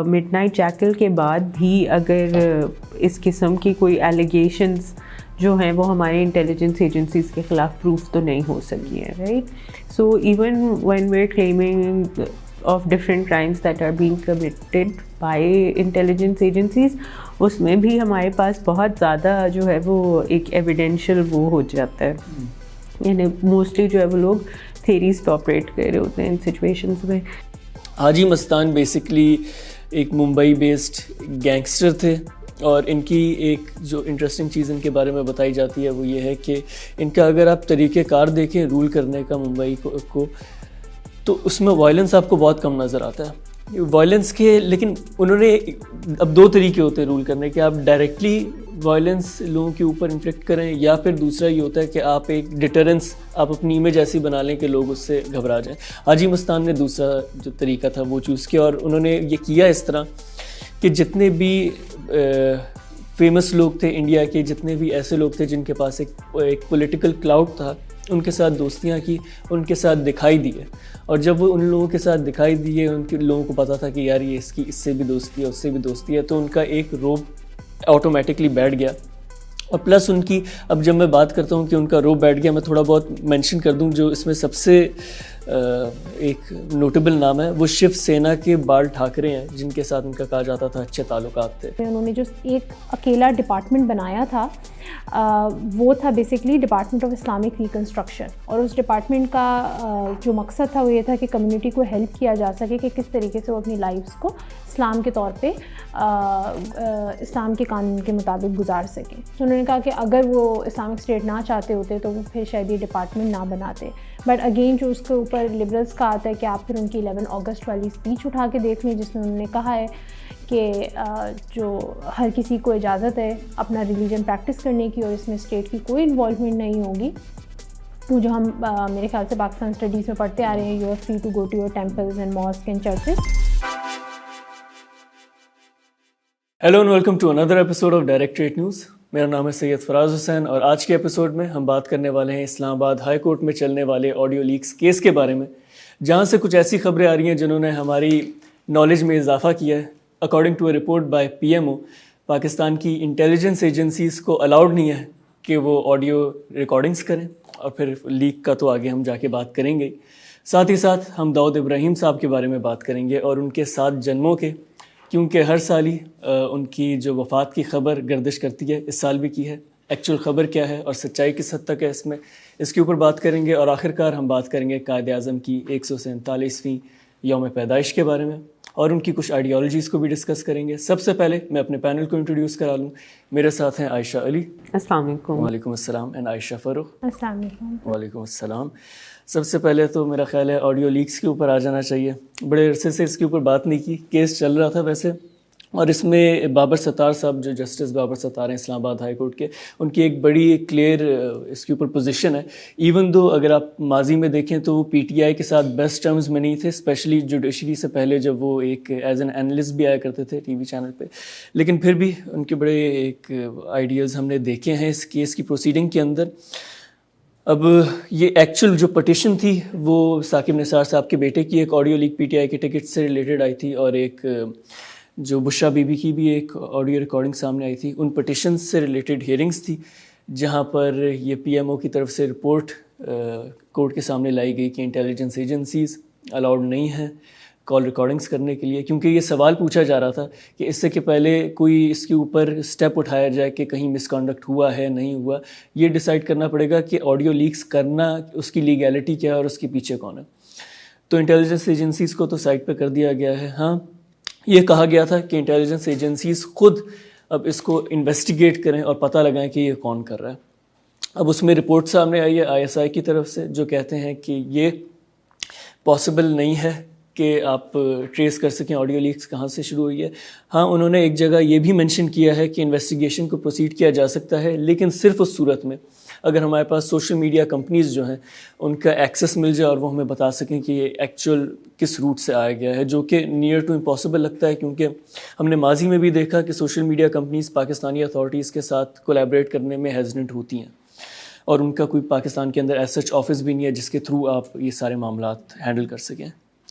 Mid night jackal کے بعد بھی اگر اس قسم کی کوئی ایلیگیشنز جو ہیں وہ ہمارے انٹیلیجنس ایجنسیز کے خلاف پروف تو نہیں ہو سکی ہیں, right. So even when we are claiming of different crimes that are being committed by intelligence agencies, اس میں بھی ہمارے پاس بہت زیادہ جو ہے وہ ایک ایویڈینشیل وہ ہو جاتا ہے, یعنی موسٹلی جو ہے وہ لوگ تھیریز پہ آپریٹ کر رہے ہوتے ہیں ان سچویشنز میں. حاجی مستان بیسکلی ایک ممبئی بیسڈ گینگسٹر تھے, اور ان کی ایک جو انٹرسٹنگ چیز ان کے بارے میں بتائی جاتی ہے وہ یہ ہے کہ ان کا اگر آپ طریقہ کار دیکھیں رول کرنے کا ممبئی کو, تو اس میں وائلنس آپ کو بہت کم نظر آتا ہے وائلنس کے. لیکن انہوں نے اب دو طریقے ہوتے ہیں رول کرنے کے, آپ ڈائریکٹلی وائلنس لوگوں کے اوپر انفلیکٹ کریں, یا پھر دوسرا یہ ہوتا ہے کہ آپ ایک ڈیٹرنس آپ اپنی امیج ایسی بنا لیں کہ لوگ اس سے گھبرا جائیں. حاجی مستان نے دوسرا جو طریقہ تھا وہ چوز کیا, اور انہوں نے یہ کیا اس طرح کہ جتنے بھی فیمس لوگ تھے انڈیا کے, جتنے بھی ایسے لوگ تھے جن کے پاس ایک پولیٹیکل کلاؤڈ تھا, ان کے ساتھ دوستیاں کی, ان کے ساتھ دکھائی دیے. اور جب وہ ان لوگوں کے ساتھ دکھائی دیے, ان کے لوگوں کو پتہ تھا کہ یار یہ اس سے بھی دوستی ہے, اس سے بھی دوستی ہے, تو ان کا ایک روب آٹومیٹکلی بیٹھ گیا. اور پلس ان کی, اب جب میں بات کرتا ہوں کہ ان کا روب بیٹھ گیا, میں تھوڑا بہت مینشن کر دوں جو اس میں سب سے ایک نوٹیبل نام ہے, وہ شیو سینا کے بال ٹھاکرے ہیں, جن کے ساتھ ان کا کہا جاتا تھا اچھے تعلقات تھے. انہوں نے جو ایک اکیلا ڈپارٹمنٹ بنایا تھا وہ تھا basically department of Islamic reconstruction, اور اس ڈپارٹمنٹ کا جو مقصد تھا وہ یہ تھا کہ کمیونٹی کو ہیلپ کیا جا سکے کہ کس طریقے سے وہ اپنی لائفس کو اسلام کے طور پہ اسلام کے قانون کے مطابق گزار سکیں. تو انہوں نے کہا کہ اگر وہ اسلامک اسٹیٹ نہ چاہتے ہوتے تو وہ پھر شاید یہ ڈپارٹمنٹ نہ بناتے. بٹ اگین جو اس کے اوپر لبرلس کا آتا ہے کہ آپ پھر ان کی 11 اگست والی اسپیچ اٹھا کے دیکھ لیں, جس میں انہوں نے کہا ہے کہ جو ہر کسی کو اجازت ہے اپنا ریلیجن پریکٹس کرنے کی, اور اس میں اسٹیٹ کی کوئی انوالومنٹ نہیں ہوگی. تو جو ہم میرے خیال سے پاکستان اسٹڈیز میں پڑھتے آ رہے ہیں, you are free to go to your temples and mosques and churches. Hello and welcome to another episode of directorate news. میرا نام ہے سید فراز حسین, اور آج کے ایپیسوڈ میں ہم بات کرنے والے ہیں اسلام آباد ہائی کورٹ میں چلنے والے آڈیو لیکس کیس کے بارے میں, جہاں سے کچھ ایسی خبریں آ رہی ہیں جنہوں نے ہماری نالج میں اضافہ کیا ہے. According to a report by PMO, Pakistan کی انٹیلیجنس ایجنسیز کو الاؤڈ نہیں ہے کہ وہ آڈیو ریکارڈنگز کریں, اور پھر لیک کا تو آگے ہم جا کے بات کریں گے. ساتھ ہی ساتھ ہم داؤد ابراہیم صاحب کے بارے میں بات کریں گے, اور ان کے 7 جنموں کے, کیونکہ ہر سال ہی ان کی جو وفات کی خبر گردش کرتی ہے, اس سال بھی کی ہے. ایکچوئل خبر کیا ہے اور سچائی کس حد تک ہے اس کے اوپر بات کریں گے. اور آخر کار ہم بات کریں گے قائد اعظم کی 147ویں یوم پیدائش کے بارے میں, اور ان کی کچھ آئیڈیالوجیز کو بھی ڈسکس کریں گے. سب سے پہلے میں اپنے پینل کو انٹروڈیوس کرا لوں. میرے ساتھ ہیں عائشہ علی. السلام علیکم. وعلیکم السلام. اینڈ عائشہ فاروق. السلام علیکم. وعلیکم السلام. سب سے پہلے تو میرا خیال ہے آڈیو لیکس کے اوپر آ جانا چاہیے. بڑے عرصے سے اس کے اوپر بات نہیں کی, کیس چل رہا تھا ویسے, اور اس میں بابر ستار صاحب جو جسٹس بابر ستار ہیں اسلام آباد ہائی کورٹ کے, ان کی ایک بڑی کلیئر اس کے اوپر پوزیشن ہے. ایون دو اگر آپ ماضی میں دیکھیں تو وہ PTI کے ساتھ بیسٹ ٹرمز میں نہیں تھے, اسپیشلی جوڈیشری سے پہلے جب وہ ایک ایز این اینالسٹ بھی آیا کرتے تھے ٹی وی چینل پہ. لیکن پھر بھی ان کے بڑے ایک آئیڈیاز ہم نے دیکھے ہیں اس کیس کی پروسیڈنگ کے اندر. اب یہ ایکچوئل جو پٹیشن تھی وہ ثاقب نثار صاحب کے بیٹے کی ایک آڈیو لیک PTI کے ٹکٹ سے ریلیٹڈ آئی تھی, اور ایک جو بشرا بی بی کی بھی ایک آڈیو ریکارڈنگ سامنے آئی تھی. ان پٹیشنز سے ریلیٹڈ ہیئرنگز تھی, جہاں پر یہ PMO کی طرف سے رپورٹ کورٹ کے سامنے لائی گئی کہ انٹیلیجنس ایجنسیز الاؤڈ نہیں ہیں کال ریکارڈنگز کرنے کے لیے, کیونکہ یہ سوال پوچھا جا رہا تھا کہ اس سے کہ پہلے کوئی اس کے اوپر اسٹیپ اٹھایا جائے کہ کہیں مس کانڈکٹ ہوا ہے نہیں ہوا, یہ ڈیسائیڈ کرنا پڑے گا کہ آڈیو لیکس کرنا اس کی لیگیلٹی کیا ہے اور اس کے پیچھے کون ہے. تو انٹیلیجنس ایجنسیز کو تو سائڈ پہ کر دیا گیا ہے. ہاں, یہ کہا گیا تھا کہ انٹیلیجنس ایجنسیز خود اب اس کو انویسٹیگیٹ کریں اور پتہ لگائیں کہ یہ کون کر رہا ہے. اب اس میں رپورٹ سامنے آئی ہے ISI کی طرف سے, جو کہتے ہیں کہ یہ پاسبل نہیں ہے کہ آپ ٹریس کر سکیں آڈیو لیکس کہاں سے شروع ہوئی ہے. ہاں, انہوں نے ایک جگہ یہ بھی مینشن کیا ہے کہ انویسٹیگیشن کو پروسیڈ کیا جا سکتا ہے, لیکن صرف اس صورت میں اگر ہمارے پاس سوشل میڈیا کمپنیز جو ہیں ان کا ایکسیس مل جائے اور وہ ہمیں بتا سکیں کہ یہ ایکچوئل کس روٹ سے آیا گیا ہے, جو کہ نیئر ٹو امپاسبل لگتا ہے, کیونکہ ہم نے ماضی میں بھی دیکھا کہ social media companies Pakistani authorities کے ساتھ کولیبریٹ کرنے میں ہیزیٹنٹ ہوتی ہیں, اور ان کا کوئی پاکستان کے اندر ایز سچ آفس بھی نہیں ہے جس کے تھرو آپ یہ سارے معاملات ہینڈل کر سکیں.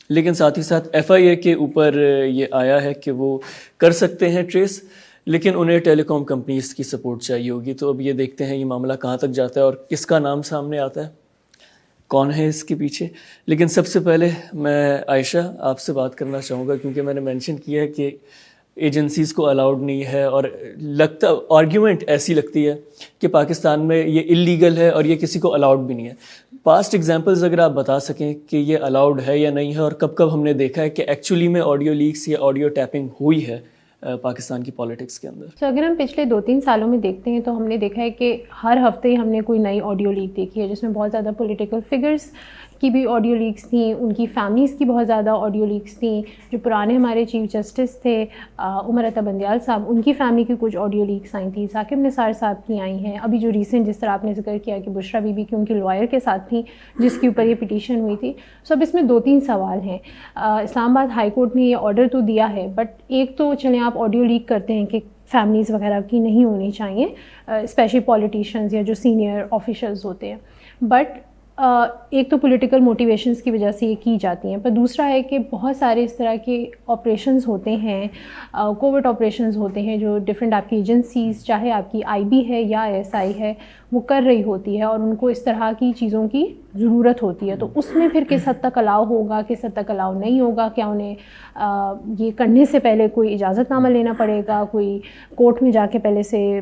لیکن ساتھ ہی ساتھ FIA کے اوپر یہ آیا ہے کہ وہ کر سکتے ہیں ٹریس، لیکن انہیں ٹیلی کام کمپنیز کی سپورٹ چاہیے ہوگی. تو اب یہ دیکھتے ہیں یہ معاملہ کہاں تک جاتا ہے اور کس کا نام سامنے آتا ہے، کون ہے اس کے پیچھے. لیکن سب سے پہلے میں عائشہ آپ سے بات کرنا چاہوں گا، کیونکہ میں نے مینشن کیا ہے کہ ایجنسیز کو الاؤڈ نہیں ہے، اور آرگیومنٹ ایسی لگتی ہے کہ پاکستان میں یہ اللیگل ہے اور یہ کسی کو الاؤڈ بھی نہیں ہے. پاسٹ ایگزامپلز اگر آپ بتا سکیں کہ یہ الاؤڈ ہے یا نہیں ہے، اور کب کب ہم نے دیکھا ہے کہ ایکچولی میں آڈیو لیکس یا آڈیو ٹیپنگ ہوئی ہے پاکستان کی پالیٹکس کے اندر. تو اگر ہم پچھلے 2-3 سالوں میں دیکھتے ہیں تو ہم نے دیکھا ہے کہ ہر ہفتے ہم نے کوئی نئی آڈیو لیک دیکھی ہے، جس میں بہت زیادہ پولیٹیکل فگرز کی بھی آڈیو لیکس تھیں، ان کی فیملیز کی بہت زیادہ آڈیو لیکس تھیں. جو پرانے ہمارے چیف جسٹس تھے عمر عطا بندیال صاحب، ان کی فیملی کی کچھ آڈیو لیکس آئی تھیں. ثاقب نثار صاحب کی آئی ہیں. ابھی جو ریسنٹ جس طرح آپ نے ذکر کیا کہ بشرا بی بی کی ان کی لائر کے ساتھ تھیں جس کے اوپر یہ پٹیشن ہوئی تھی. سو اب اس میں 2-3 سوال ہیں. اسلام آباد ہائی کورٹ نے یہ آرڈر تو دیا ہے، بٹ ایک تو چلیں آپ آڈیو لیک کرتے ہیں کہ فیملیز وغیرہ کی نہیں ہونی چاہیے، اسپیشلی پولیٹیشینز یا جو سینئر آفیشلز ہوتے ہیں. بٹ ایک تو پولیٹیکل موٹیویشنز کی وجہ سے یہ کی جاتی ہیں، پر دوسرا ہے کہ بہت سارے اس طرح کے آپریشنز ہوتے ہیں، کووڈ آپریشنز ہوتے ہیں جو ڈفرینٹ آپ کی ایجنسیز، چاہے آپ کی IB ہے یا ISI ہے، وہ کر رہی ہوتی ہے، اور ان کو اس طرح کی چیزوں کی ضرورت ہوتی ہے. تو اس میں پھر کس حد تک الاؤ ہوگا، کس حد تک الاؤ نہیں ہوگا، کیا انہیں یہ کرنے سے پہلے کوئی اجازت نامہ لینا پڑے گا، کوئی کورٹ میں جا کے پہلے سے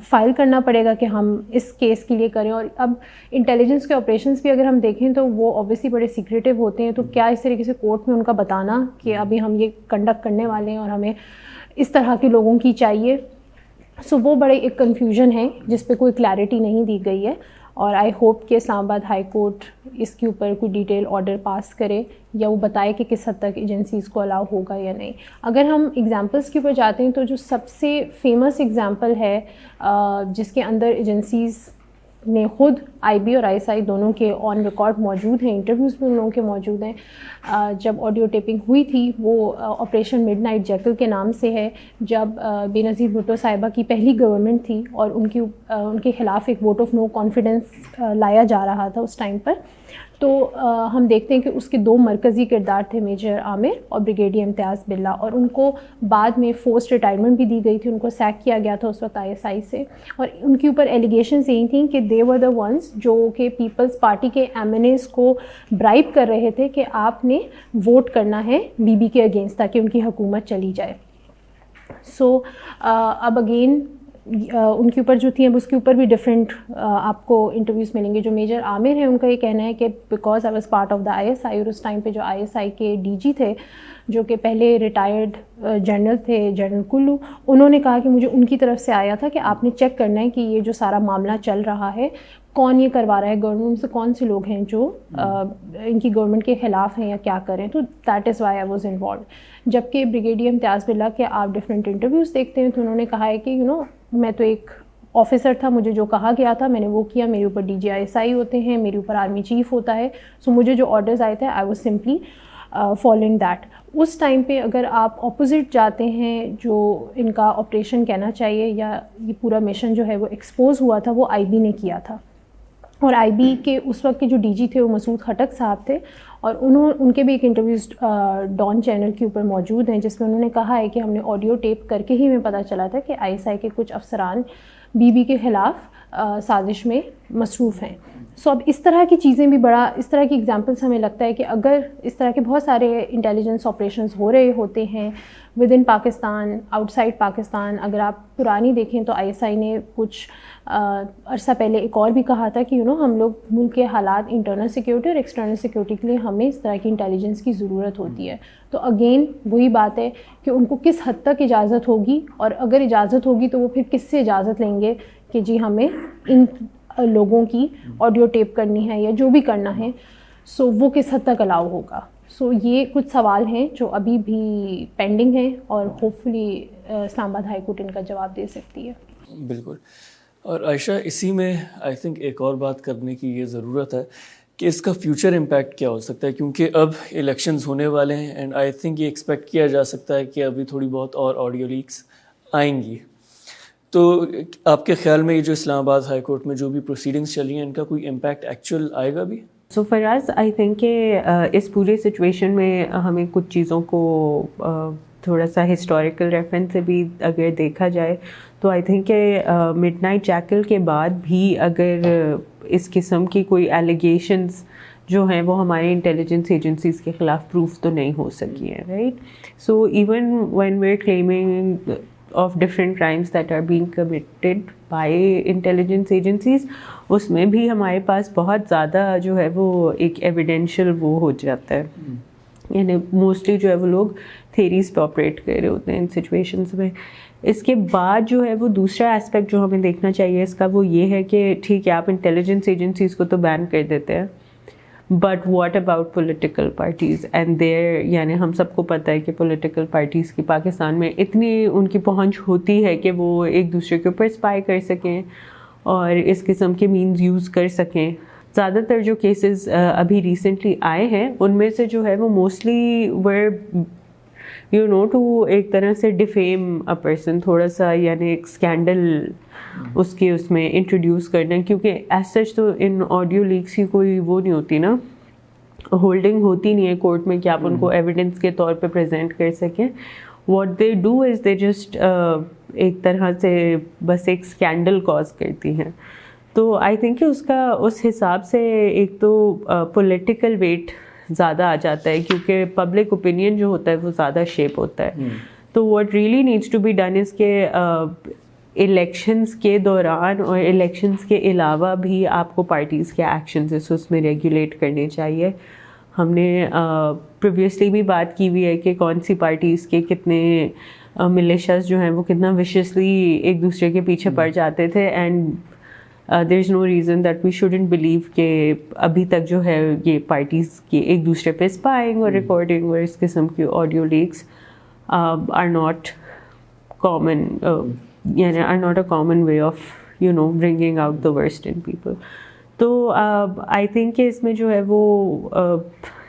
فائل کرنا پڑے گا کہ ہم اس کیس کے لیے کریں. اور اب انٹیلیجنس کے آپریشنس بھی اگر ہم دیکھیں تو وہ اوبیسلی بڑے سیکریٹیو ہوتے ہیں. تو کیا اس طریقے سے کورٹ میں ان کا بتانا کہ ابھی ہم یہ کنڈکٹ کرنے والے ہیں اور ہمیں اس طرح کے لوگوں کی چاہیے. سو وہ بڑے ایک کنفیوژن ہے جس پہ کوئی کلیئرٹی نہیں دی گئی ہے. اور آئی ہوپ کہ اسلام آباد ہائی کورٹ اس کے اوپر کوئی ڈیٹیل آرڈر پاس کرے یا وہ بتائے کہ کس حد تک ایجنسیز کو الاؤ ہوگا یا نہیں. اگر ہم ایگزامپلس کے اوپر جاتے ہیں تو جو سب سے فیمس ایگزامپل ہے جس کے اندر ایجنسیز نے خود IB اور ISI دونوں کے آن ریکارڈ موجود ہیں، انٹرویوز بھی ان لوگوں کے موجود ہیں، جب آڈیو ٹیپنگ ہوئی تھی وہ آپریشن مڈ نائٹ جیکل کے نام سے ہے. جب بے نظیر بھٹو صاحبہ کی پہلی گورنمنٹ تھی اور ان کے خلاف ایک ووٹ آف نو کانفیڈنس لایا جا رہا تھا اس ٹائم پر، تو ہم دیکھتے ہیں کہ اس کے 2 مرکزی کردار تھے، میجر عامر اور بریگیڈیئر امتیاز باللہ، اور ان کو بعد میں فورسڈ ریٹائرمنٹ بھی دی گئی تھی. ان کو سیک کیا گیا تھا اس وقت ISI سے، اور ان کے اوپر ایلیگیشنز یہی تھیں کہ دے ور دا ونس جو کہ پیپلز پارٹی کے MNAs کو برائب کر رہے تھے کہ آپ نے ووٹ کرنا ہے BB کے اگینسٹ تاکہ ان کی حکومت چلی جائے. سو اب اگین ان کے اوپر جو تھی اب اس کے اوپر بھی ڈفرینٹ آپ کو انٹرویوز ملیں گے. جو میجر عامر ہیں ان کا یہ کہنا ہے کہ because I was part of the ISI، اور اس ٹائم پہ جو ISI کے DG تھے جو کہ پہلے ریٹائرڈ جنرل تھے، جنرل کلو، انہوں نے کہا کہ مجھے ان کی طرف سے آیا تھا کہ آپ نے چیک کرنا ہے کہ یہ جو سارا معاملہ چل رہا ہے کون یہ کروا رہا ہے، گورنمنٹ سے کون سے لوگ ہیں جو ان کی گورنمنٹ کے خلاف ہیں یا کیا کریں. تو that is why I was involved. جبکہ بریگیڈیئر امتیاز باللہ کے آپ ڈفرینٹ انٹرویوز دیکھتے ہیں تو انہوں نے کہا ہے کہ میں تو ایک آفیسر تھا، مجھے جو کہا گیا تھا میں نے وہ کیا. میرے اوپر DG ISI ہوتے ہیں، میرے اوپر آرمی چیف ہوتا ہے، سو مجھے جو آرڈرز آئے تھے I was simply following that. اس ٹائم پہ اگر آپ اپوزٹ جاتے ہیں، جو ان کا آپریشن کہنا چاہیے یا یہ پورا مشن جو ہے وہ ایکسپوز ہوا تھا وہ IB نے کیا تھا. اور IB کے اس وقت کے جو DG تھے وہ مسعود خٹک صاحب تھے، اور ان کے بھی ایک انٹرویوز ڈان چینل کے اوپر موجود ہیں جس میں انہوں نے کہا ہے کہ ہم نے آڈیو ٹیپ کر کے ہی ہمیں پتہ چلا تھا کہ ISI کے کچھ افسران BB کے خلاف سازش میں مصروف ہیں. سو اب اس طرح کی چیزیں بھی اس طرح کی ایگزامپلس ہمیں لگتا ہے کہ اگر اس طرح کے بہت سارے انٹیلیجنس آپریشنز ہو رہے ہوتے ہیں with in Pakistan, out side Pakistan. اگر آپ پرانی دیکھیں تو ISI نے کچھ عرصہ پہلے ایک اور بھی کہا تھا کہ ہم لوگ ملک کے حالات انٹرنل سیکیورٹی اور ایکسٹرنل سیکیورٹی کے لیے ہمیں اس طرح کی انٹیلیجنس کی ضرورت ہوتی ہے. تو اگین وہی بات ہے کہ ان کو کس حد تک اجازت ہوگی، اور اگر اجازت ہوگی تو وہ پھر کس سے اجازت لیں گے کہ جی ہمیں ان لوگوں کی آڈیو ٹیپ کرنی ہے یا جو بھی کرنا ہے، سو وہ کس حد تک الاؤ ہوگا. سو یہ کچھ سوال ہیں جو ابھی بھی پینڈنگ ہیں اور ہوپ فلی اسلام آباد ہائی کورٹ ان کا جواب دے سکتی ہے. بالکل. اور عائشہ اسی میں آئی تھنک ایک اور بات کرنے کی یہ ضرورت ہے کہ اس کا فیوچر امپیکٹ کیا ہو سکتا ہے، کیونکہ اب الیکشنز ہونے والے ہیں اینڈ آئی تھنک یہ ایکسپیکٹ کیا جا سکتا ہے کہ ابھی تھوڑی بہت اور آڈیو لیکس آئیں گی. تو آپ کے خیال میں یہ جو اسلام آباد ہائی کورٹ میں جو بھی پروسیڈنگز چل رہی ہیں ان کا کوئی امپیکٹ ایکچوئل آئے گا بھی؟ سو فراز آئی تھنک کہ اس پورے سچویشن میں ہمیں کچھ چیزوں کو تھوڑا سا ہسٹوریکل ریفرنس سے بھی اگر دیکھا جائے تو آئی تھنک کہ مڈ نائٹ جیکل کے بعد بھی اگر اس قسم کی کوئی ایلیگیشنز جو ہیں وہ ہمارے انٹیلیجنس ایجنسیز کے خلاف پروف تو نہیں ہو سکی ہیں، right. So even when we are claiming of different crimes that are being committed by intelligence agencies, اس میں بھی ہمارے پاس بہت زیادہ جو ہے وہ ایک ایویڈینشیل وہ ہو جاتا ہے، یعنی موسٹلی جو ہے وہ لوگ تھیریز پہ آپریٹ کر رہے ہوتے ہیں ان سچویشنز میں. اس کے بعد جو ہے وہ دوسرا اسپیکٹ جو ہمیں دیکھنا چاہیے اس کا وہ یہ ہے کہ ٹھیک ہے آپ انٹیلیجنس ایجنسیز کو تو بین کر دیتے ہیں، but what about political parties and there, یعنی ہم سب کو پتہ ہے کہ پولیٹیکل پارٹیز کی پاکستان میں اتنی ان کی پہنچ ہوتی ہے کہ وہ ایک دوسرے کے اوپر اسپائی کر سکیں اور اس قسم کے مینز یوز کر سکیں. زیادہ تر جو کیسز ابھی ریسنٹلی آئے ہیں ان میں سے جو ہے وہ mostly were you know to ایک طرح سے ڈیفیم اے پرسن، تھوڑا سا یعنی ایک اسکینڈل اس میں انٹروڈیوس کرنا، کیونکہ ایز سچ تو ان آڈیو لیکس کی کوئی وہ نہیں ہوتی نا، ہولڈنگ ہوتی نہیں ہے کورٹ میں کہ آپ ان کو ایویڈنس کے طور پہ پریزنٹ کر سکیں. What they do is they just ایک طرح سے بس ایک اسکینڈل کاز کرتی ہیں. تو آئی تھنک کہ اس حساب سے ایک تو پولیٹیکل ویٹ زیادہ آ جاتا ہے کیونکہ پبلک اوپینین جو ہوتا ہے وہ زیادہ شیپ ہوتا ہے. تو what really needs to be done is کہ الیکشنز کے دوران اور الیکشنز کے علاوہ بھی آپ کو پارٹیز کے ایکشنز اس میں ریگولیٹ کرنے چاہیے. ہم نے پریویسلی بھی بات کی ہوئی ہے کہ کون سی پارٹیز کے کتنے ملیشیاز جو ہیں وہ کتنا ویشیسلی ایک دوسرے کے پیچھے پڑ جاتے تھے، and there is no reason that we shouldn't believe کہ ابھی تک جو ہے یہ پارٹیز کی ایک دوسرے پہ اسپائنگ اور ریکارڈنگ اور اس قسم کی audio leaks are not common, یعنی are not a common way of you know bringing out the worst in people. تو آئی تھنک کہ اس میں جو ہے وہ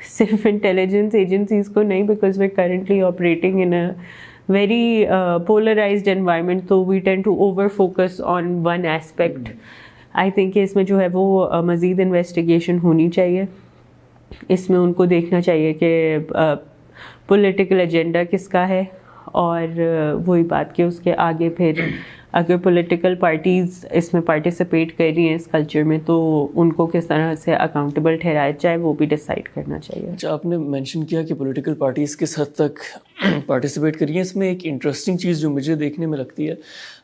صرف انٹیلیجنس ایجنسیز کو نہیں، because we currently operating in a very polarized environment, so we tend to over focus on one aspect. I think کہ اس میں جو ہے وہ مزید انویسٹیگیشن ہونی چاہیے. اس میں ان کو دیکھنا چاہیے کہ پولیٹیکل ایجنڈا کس کا ہے، اور وہی بات کہ اس کے آگے پھر اگر پولیٹیکل پارٹیز اس میں پارٹیسپیٹ کر رہی ہیں اس کلچر میں تو ان کو کس طرح سے اکاؤنٹیبل ٹھہرایا جائے وہ بھی ڈیسائیڈ کرنا چاہیے. اچھا، آپ نے مینشن کیا کہ پولیٹیکل پارٹیز کس حد تک پارٹیسپیٹ کر رہی ہیں. اس میں ایک انٹرسٹنگ چیز جو مجھے دیکھنے میں لگتی ہے،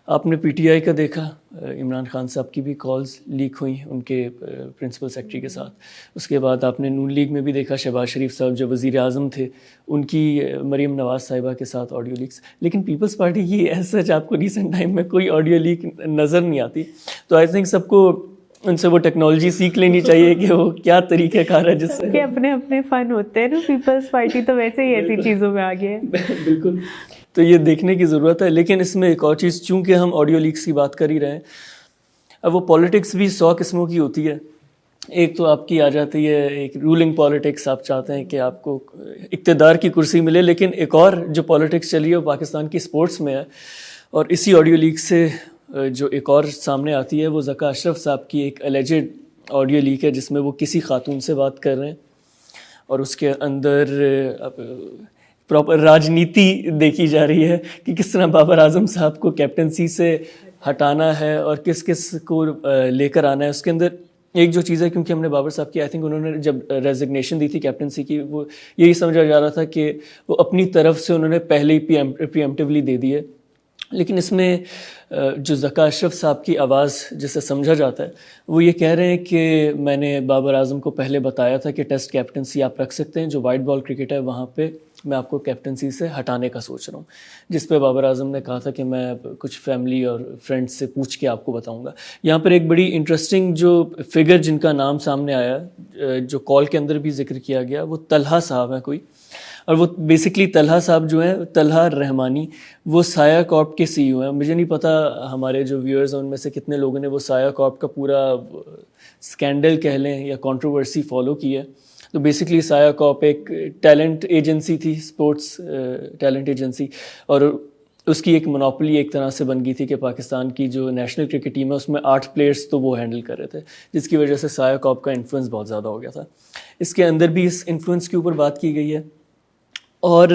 آپ نے پی ٹی آئی کا دیکھا، عمران خان صاحب کی بھی کالز لیک ہوئیں ان کے پرنسپل سیکرٹری کے ساتھ. اس کے بعد آپ نے نون لیگ میں بھی دیکھا، شہباز شریف صاحب جو وزیر اعظم تھے ان کی مریم نواز صاحبہ کے ساتھ آڈیو لیکس. لیکن پیپلز پارٹی کی ایز سچ آپ کو ریسنٹ ٹائم میں کوئی آڈیو لیک نظر نہیں آتی. تو آئی تھنک سب کو ان سے وہ ٹیکنالوجی سیکھ لینی چاہیے کہ وہ کیا طریقہ کار ہے جس سے اپنے اپنے فن ہوتے ہیں نا. پیپلز پارٹی تو ویسے ہی ایسی چیزوں میں آگے ہے. بالکل، تو یہ دیکھنے کی ضرورت ہے. لیکن اس میں ایک اور چیز، چونکہ ہم آڈیو لیکس کی بات کر ہی رہے ہیں، اب وہ پالیٹکس بھی 100 قسموں کی ہوتی ہے. ایک تو آپ کی آ جاتی ہے ایک رولنگ پالیٹکس، آپ چاہتے ہیں کہ آپ کو اقتدار کی کرسی ملے. لیکن ایک اور جو پالیٹکس چلی ہے وہ پاکستان کی سپورٹس میں ہے، اور اسی آڈیو لیک سے جو ایک اور سامنے آتی ہے وہ ذکا اشرف صاحب کی ایک الیجڈ آڈیو لیک ہے جس میں وہ کسی خاتون سے بات کر رہے ہیں، اور اس کے اندر پراپر راجنیتی دیکھی جا رہی ہے کہ کس طرح بابر اعظم صاحب کو کیپٹنسی سے ہٹانا ہے اور کس کس کو لے کر آنا ہے. اس کے اندر ایک جو چیز ہے، کیونکہ ہم نے بابر صاحب کی آئی تھنک انہوں نے جب ریزگنیشن دی تھی کیپٹنسی کی، وہ یہی سمجھا جا رہا تھا کہ وہ اپنی طرف سے انہوں نے پہلے ہی پریمپٹیولی دے دی ہے. لیکن اس میں جو ذکا اشرف صاحب کی آواز جسے سمجھا جاتا ہے، وہ یہ کہہ رہے ہیں کہ میں نے بابر اعظم کو پہلے بتایا تھا کہ ٹیسٹ کیپٹنسی آپ رکھ سکتے ہیں، جو وائٹ بال کرکٹ ہے وہاں پہ میں آپ کو کیپٹنسی سے ہٹانے کا سوچ رہا ہوں. جس پہ بابر اعظم نے کہا تھا کہ میں کچھ فیملی اور فرینڈس سے پوچھ کے آپ کو بتاؤں گا. یہاں پر ایک بڑی انٹرسٹنگ جو فگر جن کا نام سامنے آیا، جو کال کے اندر بھی ذکر کیا گیا، وہ طلحہ صاحب ہیں کوئی. اور وہ بیسکلی طلحہ صاحب جو ہیں، طلحہ رحمانی، وہ سایہ کارپ کے سی ای او ہیں. مجھے نہیں پتہ ہمارے جو ویورز ہیں ان میں سے کتنے لوگوں نے وہ سایہ کارپ کا پورا اسکینڈل کہہ لیں یا کنٹروورسی فالو کی ہے. تو بیسکلی سایہ کارپ ایک ٹیلنٹ ایجنسی تھی، اسپورٹس ٹیلنٹ ایجنسی، اور اس کی ایک منوپلی ایک طرح سے بن گئی تھی کہ پاکستان کی جو نیشنل کرکٹ ٹیم ہے اس میں 8 پلیئرس تو وہ ہینڈل کر رہے تھے، جس کی وجہ سے سایہ کاپ کا انفلوئنس بہت زیادہ ہو گیا تھا. اس کے اندر بھی اس انفلوئنس کے اوپر بات کی گئی ہے. اور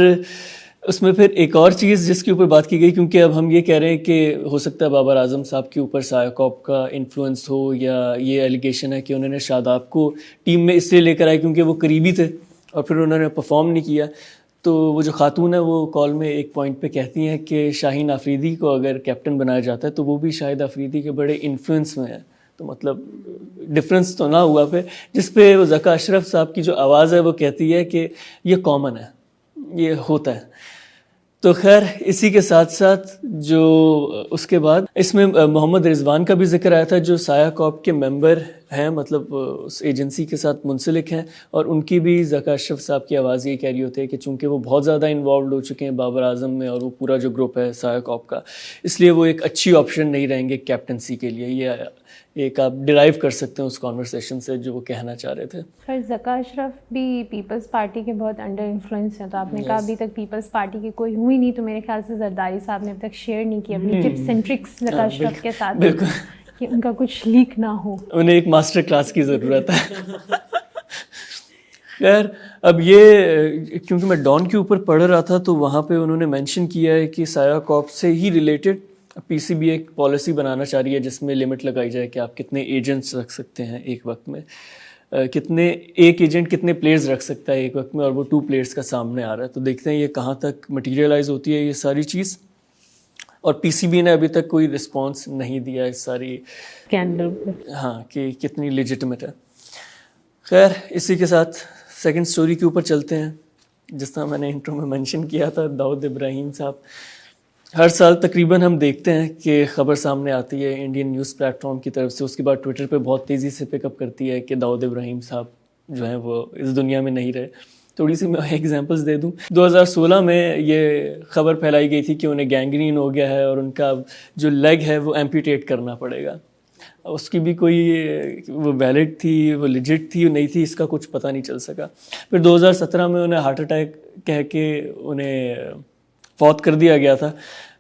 اس میں پھر ایک اور چیز جس کے اوپر بات کی گئی، کیونکہ اب ہم یہ کہہ رہے ہیں کہ ہو سکتا ہے بابر اعظم صاحب کے اوپر سایہ کاپ کا انفلوئنس ہو، یا یہ ایلیگیشن ہے کہ انہوں نے شاداب کو ٹیم میں اس لیے لے کر آئے کیونکہ وہ قریبی تھے اور پھر انہوں نے پرفارم نہیں کیا. تو وہ جو خاتون ہے وہ کال میں ایک پوائنٹ پہ کہتی ہیں کہ شاہین آفریدی کو اگر کیپٹن بنایا جاتا ہے تو وہ بھی شاہد آفریدی کے بڑے انفلوئنس میں ہے. تو مطلب ڈفرینس تو نہ ہوا پہ، جس پہ وہ ذکا اشرف صاحب کی جو آواز ہے وہ کہتی ہے کہ یہ کامن ہے، یہ ہوتا ہے. تو خیر اسی کے ساتھ ساتھ جو اس کے بعد اس میں محمد رضوان کا بھی ذکر آیا تھا جو سایہ کاپ کے ممبر ہیں، مطلب اس ایجنسی کے ساتھ منسلک ہیں، اور ان کی بھی ذکا اشرف صاحب کی آواز یہ کہہ رہی ہوتی ہے کہ چونکہ وہ بہت زیادہ انوالوڈ ہو چکے ہیں بابر اعظم میں اور وہ پورا جو گروپ ہے سایہ کاپ کا، اس لیے وہ ایک اچھی آپشن نہیں رہیں گے کیپٹنسی کے لیے. یہ ایک آپ ڈرائیو کر سکتے ہیں اس کانورسیشن سے جو وہ کہنا چاہ رہے تھے. خیر ذکا اشرف بھی پیپلز پارٹی کے بہت انڈر انفلوئنس ہیں، تو آپ نے کہا ابھی تک پیپلز پارٹی کی کوئی ہوئی نہیں، تو میرے خیال سے زرداری صاحب نے اب تک شیئر نہیں کی اپنی ٹپس اینڈ ٹرکس ذکا اشرف کے ساتھ، کہ ان کا کچھ لیک نہ ہو. انہیں ایک ماسٹر کلاس کی ضرورت ہے. خیر اب یہ کیونکہ میں ڈان کے اوپر پڑھ رہا تھا تو وہاں پہ انہوں نے مینشن کیا ہے کہ سایہ کاپ سے ہی ریلیٹڈ پی سی بی ایک پالیسی بنانا چاہ رہی ہے جس میں لمٹ لگائی جائے کہ آپ کتنے ایجنٹس رکھ سکتے ہیں ایک وقت میں، ایک ایجنٹ کتنے پلیئرز رکھ سکتا ہے ایک وقت میں، اور وہ 2 پلیئرز کا سامنے آ رہا ہے. تو دیکھتے ہیں یہ کہاں تک مٹیریلائز ہوتی ہے یہ ساری چیز. اور پی سی بی نے ابھی تک کوئی رسپانس نہیں دیا اس ساری اسکینڈل ہاں کہ کتنی لیجٹمیٹ ہے. خیر اسی کے ساتھ سیکنڈ سٹوری کے اوپر چلتے ہیں. جس طرح میں نے انٹرو میں منشن کیا تھا، داؤد ابراہیم صاحب ہر سال تقریباً ہم دیکھتے ہیں کہ خبر سامنے آتی ہے انڈین نیوز پلیٹ فارم کی طرف سے، اس کے بعد ٹویٹر پہ بہت تیزی سے پک اپ کرتی ہے کہ داؤد ابراہیم صاحب جو ہیں وہ اس دنیا میں نہیں رہے. تھوڑی سی میں ایگزامپلس دے دوں. 2016 میں یہ خبر پھیلائی گئی تھی کہ انہیں گینگرین ہو گیا ہے اور ان کا جو لیگ ہے وہ ایمپیوٹیٹ کرنا پڑے گا. اس کی بھی کوئی وہ ویلڈ تھی، وہ لیجٹ تھی، نہیں تھی، اس کا کچھ پتہ نہیں چل سکا. پھر 2017 میں انہیں ہارٹ اٹیک کہہ کے انہیں فوت کر دیا گیا تھا.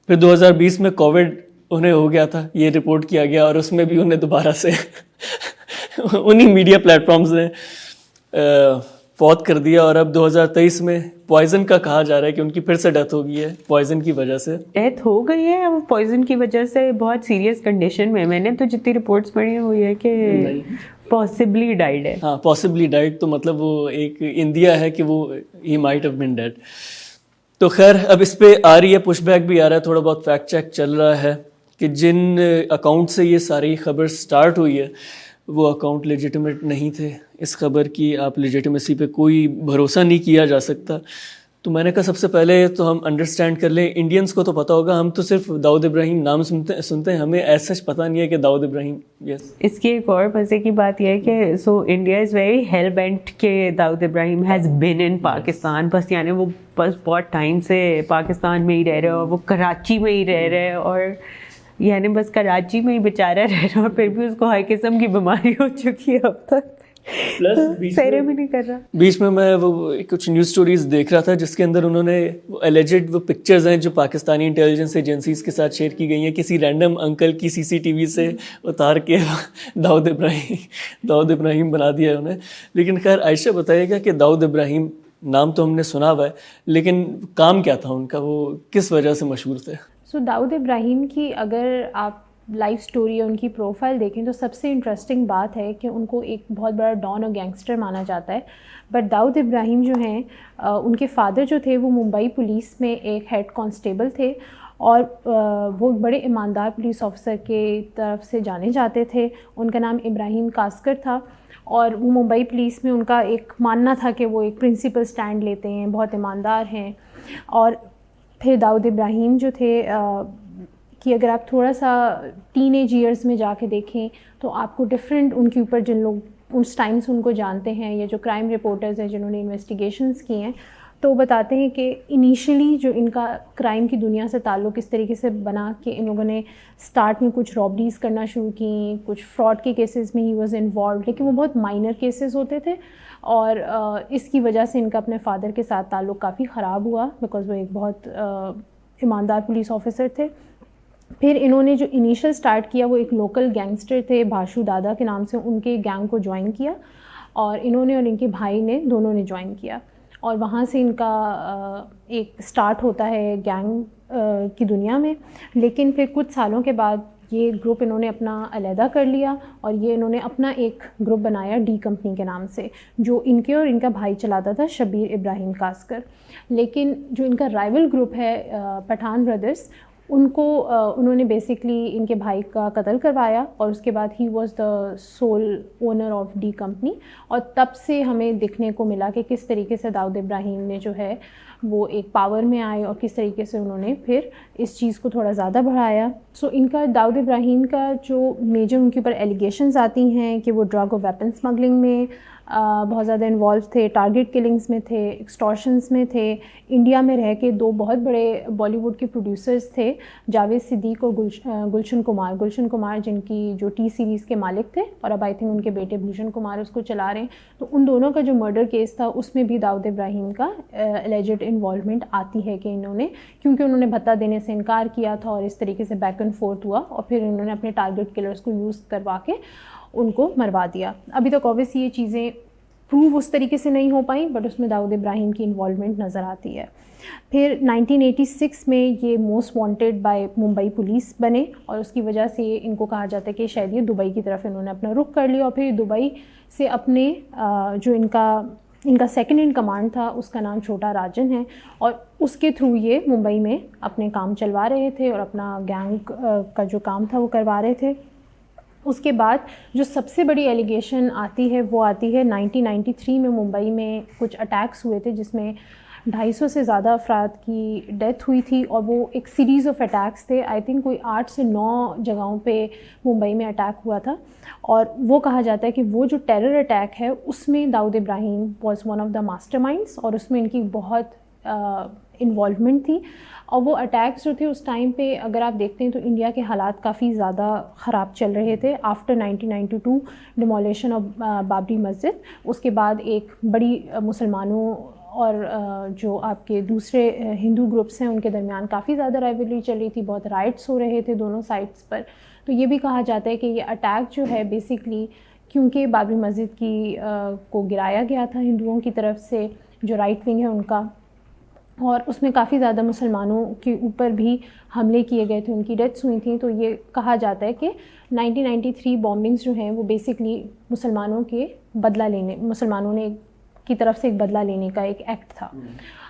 پھر 2020 میں کووڈ انہیں ہو گیا تھا، یہ رپورٹ کیا گیا، اور اس میں بھی انہیں دوبارہ سے انہی میڈیا پلیٹ فارمز نے فوت کر دیا. اور اب 2023 میں پوائزن کا کہا جا رہا ہے کہ ان کی پھر سے ڈیتھ ہو گئی ہے پوائزن کی وجہ سے. ڈیتھ ہو گئی ہے وہ پوائزن کی وجہ سے بہت سیریس کنڈیشن میں. میں نے تو جتنی رپورٹس پڑھی ہیں وہ یہ کہ پاسبلی ڈائڈ ہے. ہاں پاسبلی ڈائڈ، تو مطلب وہ ایک اندیا ہے کہ وہ he might have been dead. تو خیر اب اس پہ آ رہی ہے پش بیک بھی آ رہا ہے، تھوڑا بہت فیکٹ چیک چل رہا ہے کہ جن اکاؤنٹ سے یہ ساری خبر سٹارٹ ہوئی ہے وہ اکاؤنٹ لیجیٹمیٹ نہیں تھے. اس خبر کی آپ لیجیٹمیسی پہ کوئی بھروسہ نہیں کیا جا سکتا. تو میں نے کہا سب سے پہلے تو ہم انڈرسٹینڈ کر لیں، انڈینس کو تو پتہ ہوگا، ہم تو صرف داؤد ابراہیم نام سنتے ہیں، ہمیں ایسا پتہ نہیں ہے کہ داؤد ابراہیم. یس اس کی ایک اور مزے کی بات یہ ہے کہ so India is very hell bent کہ داؤد ابراہیم ہیز بین ان پاکستان. بس یعنی وہ بس بہت ٹائم سے پاکستان میں ہی رہ رہے اور وہ کراچی میں ہی رہ رہے، اور یعنی بس کراچی میں ہی بیچارہ رہ رہا، اور پھر بھی اس کو ہر قسم کی بیماری ہو چکی ہے اب تک. سیرے میں نہیں کر رہا. بیچ میں وہ کچھ نیوز سٹوریز دیکھ رہا تھا جس کے اندر انہوں نے اللیجڈ وہ پکچرز ہیں جو پاکستانی انٹیلیجنس ایجنسیز کے ساتھ شیئر کی گئی ہیں کسی رینڈم انکل کی سی سی ٹی وی سے اتار کے داؤد ابراہیم بنا دیا انہیں. لیکن خیر عائشہ بتائیے گا کہ داؤد ابراہیم نام تو ہم نے سنا ہوا ہے لیکن کام کیا تھا ان کا، وہ کس وجہ سے مشہور تھے؟ داؤد ابراہیم کی اگر آپ لائف سٹوری اور ان کی پروفائل دیکھیں تو سب سے انٹرسٹنگ بات ہے کہ ان کو ایک بہت بڑا ڈان اور گینگسٹر مانا جاتا ہے. بٹ داؤد ابراہیم جو ہیں ان کے فادر جو تھے وہ ممبئی پولیس میں ایک ہیڈ کانسٹیبل تھے، اور وہ بڑے ایماندار پولیس آفیسر کے طرف سے جانے جاتے تھے. ان کا نام ابراہیم کاسکر تھا، اور وہ ممبئی پولیس میں ان کا ایک ماننا تھا کہ وہ ایک پرنسپل سٹینڈ لیتے ہیں، بہت ایماندار ہیں. اور پھر داؤد ابراہیم جو تھے کہ اگر آپ تھوڑا سا ٹین ایج ایئرس میں جا کے دیکھیں تو آپ کو ڈفرینٹ ان کے اوپر جن لوگ اس ٹائم سے ان کو جانتے ہیں یا جو کرائم رپورٹرز ہیں جنہوں نے انویسٹیگیشنز کی ہیں تو وہ بتاتے ہیں کہ انیشلی جو ان کا کرائم کی دنیا سے تعلق اس طریقے سے بنا کہ ان لوگوں نے سٹارٹ میں کچھ رابریز کرنا شروع کیں، کچھ فراڈ کے کیسز میں ہی واز انوالوڈ، لیکن وہ بہت مائنر کیسز ہوتے تھے. اور اس کی وجہ سے ان کا اپنے فادر کے ساتھ تعلق کافی خراب ہوا، بیکاز وہ ایک بہت ایماندار پولیس آفیسر تھے. پھر انہوں نے جو انیشل سٹارٹ کیا وہ ایک لوکل گینگسٹر تھے بھاشو دادا کے نام سے, ان کے گینگ کو جوائن کیا, اور انہوں نے اور ان کے بھائی نے دونوں نے جوائن کیا, اور وہاں سے ان کا ایک سٹارٹ ہوتا ہے گینگ کی دنیا میں. لیکن پھر کچھ سالوں کے بعد یہ گروپ انہوں نے اپنا علیحدہ کر لیا, اور یہ انہوں نے اپنا ایک گروپ بنایا ڈی کمپنی کے نام سے, جو ان کے اور ان کا بھائی چلاتا تھا شبیر ابراہیم کاسکر. لیکن جو ان کا رائیول گروپ ہے پٹھان بردرز, ان کو انہوں نے بیسکلی ان کے بھائی کا قتل کروایا, اور اس کے بعد he was the sole owner of D company. اور تب سے ہمیں دیکھنے کو ملا کہ کس طریقے سے داؤد ابراہیم نے جو ہے وہ ایک پاور میں آئے, اور کس طریقے سے انہوں نے پھر اس چیز کو تھوڑا زیادہ بڑھایا. سو ان کا داؤد ابراہیم کا جو میجر ان کے اوپر ایلیگیشنز آتی ہیں کہ وہ ڈرگ اور ویپن اسمگلنگ میں بہت زیادہ انوالو تھے, ٹارگیٹ کلنگز میں تھے, ایکسٹورشنز میں تھے. انڈیا میں رہ کے 2 بہت بڑے بالی ووڈ کے پروڈیوسرز تھے, جاوید صدیق اور گلشن کمار جن کی جو ٹی سیریز کے مالک تھے, اور اب آئی تھنک ان کے بیٹے بھوشن کمار اس کو چلا رہے ہیں. تو ان دونوں کا جو مرڈر کیس تھا اس میں بھی داؤد ابراہیم کا الیجڈ انوالومنٹ آتی ہے کہ انہوں نے, کیونکہ انہوں نے بھتہ دینے سے انکار کیا تھا, اور اس طریقے سے بیک اینڈ فورتھ ہوا, اور پھر انہوں نے اپنے ٹارگیٹ کلرز کو یوز کروا کے ان کو مروا دیا. ابھی تک اوبویسلی یہ چیزیں پروو اس طریقے سے نہیں ہو پائیں, بٹ اس میں داؤد ابراہیم کی انوالومنٹ نظر آتی ہے. پھر 1986 میں یہ most wanted by Mumbai police بنے, اور اس کی وجہ سے ان کو کہا جاتا ہے کہ شاید یہ دبئی کی طرف انہوں نے اپنا رخ کر لیا, اور پھر دبئی سے اپنے جو ان کا سیکنڈ ان کمانڈ تھا اس کا نام چھوٹا راجن ہے, اور اس کے تھرو یہ ممبئی میں اپنے کام چلوا رہے تھے اور اپنا گینگ کا جو کام تھا وہ کروا رہے تھے. اس کے بعد جو سب سے بڑی ایلیگیشن آتی ہے وہ آتی ہے 1993 میں ممبئی میں کچھ اٹیکس ہوئے تھے, جس میں 250 سے زیادہ افراد کی ڈیتھ ہوئی تھی, اور وہ ایک سیریز آف اٹیکس تھے. آئی تھنک کوئی 8 سے 9 جگہوں پہ ممبئی میں اٹیک ہوا تھا, اور وہ کہا جاتا ہے کہ وہ جو ٹیرر اٹیک ہے اس میں Dawood Ibrahim was one of the masterminds, اور اس میں ان کی بہت انوالومنٹ تھی. اور وہ اٹیکس جو تھے اس ٹائم پہ اگر آپ دیکھتے ہیں تو انڈیا کے حالات کافی زیادہ خراب چل رہے تھے. آفٹر 1992 ڈیمولیشن آف بابری مسجد, اس کے بعد ایک بڑی مسلمانوں اور جو آپ کے دوسرے ہندو گروپس ہیں ان کے درمیان کافی زیادہ رائیولری چل رہی تھی, بہت رائٹس ہو رہے تھے دونوں سائڈس پر. تو یہ بھی کہا جاتا ہے کہ یہ اٹیک جو ہے بیسکلی کیونکہ بابری مسجد کی کو گرایا گیا تھا ہندوؤں کی طرف سے, جو رائٹ ونگ ہے ان کا, اور اس میں کافی زیادہ مسلمانوں کے اوپر بھی حملے کیے گئے تھے, ان کی ڈیتھس ہوئی تھیں. تو یہ کہا جاتا ہے کہ 1993 بامبنگز جو ہیں وہ بیسکلی مسلمانوں نے کی طرف سے ایک بدلہ لینے کا ایک ایکٹ تھا.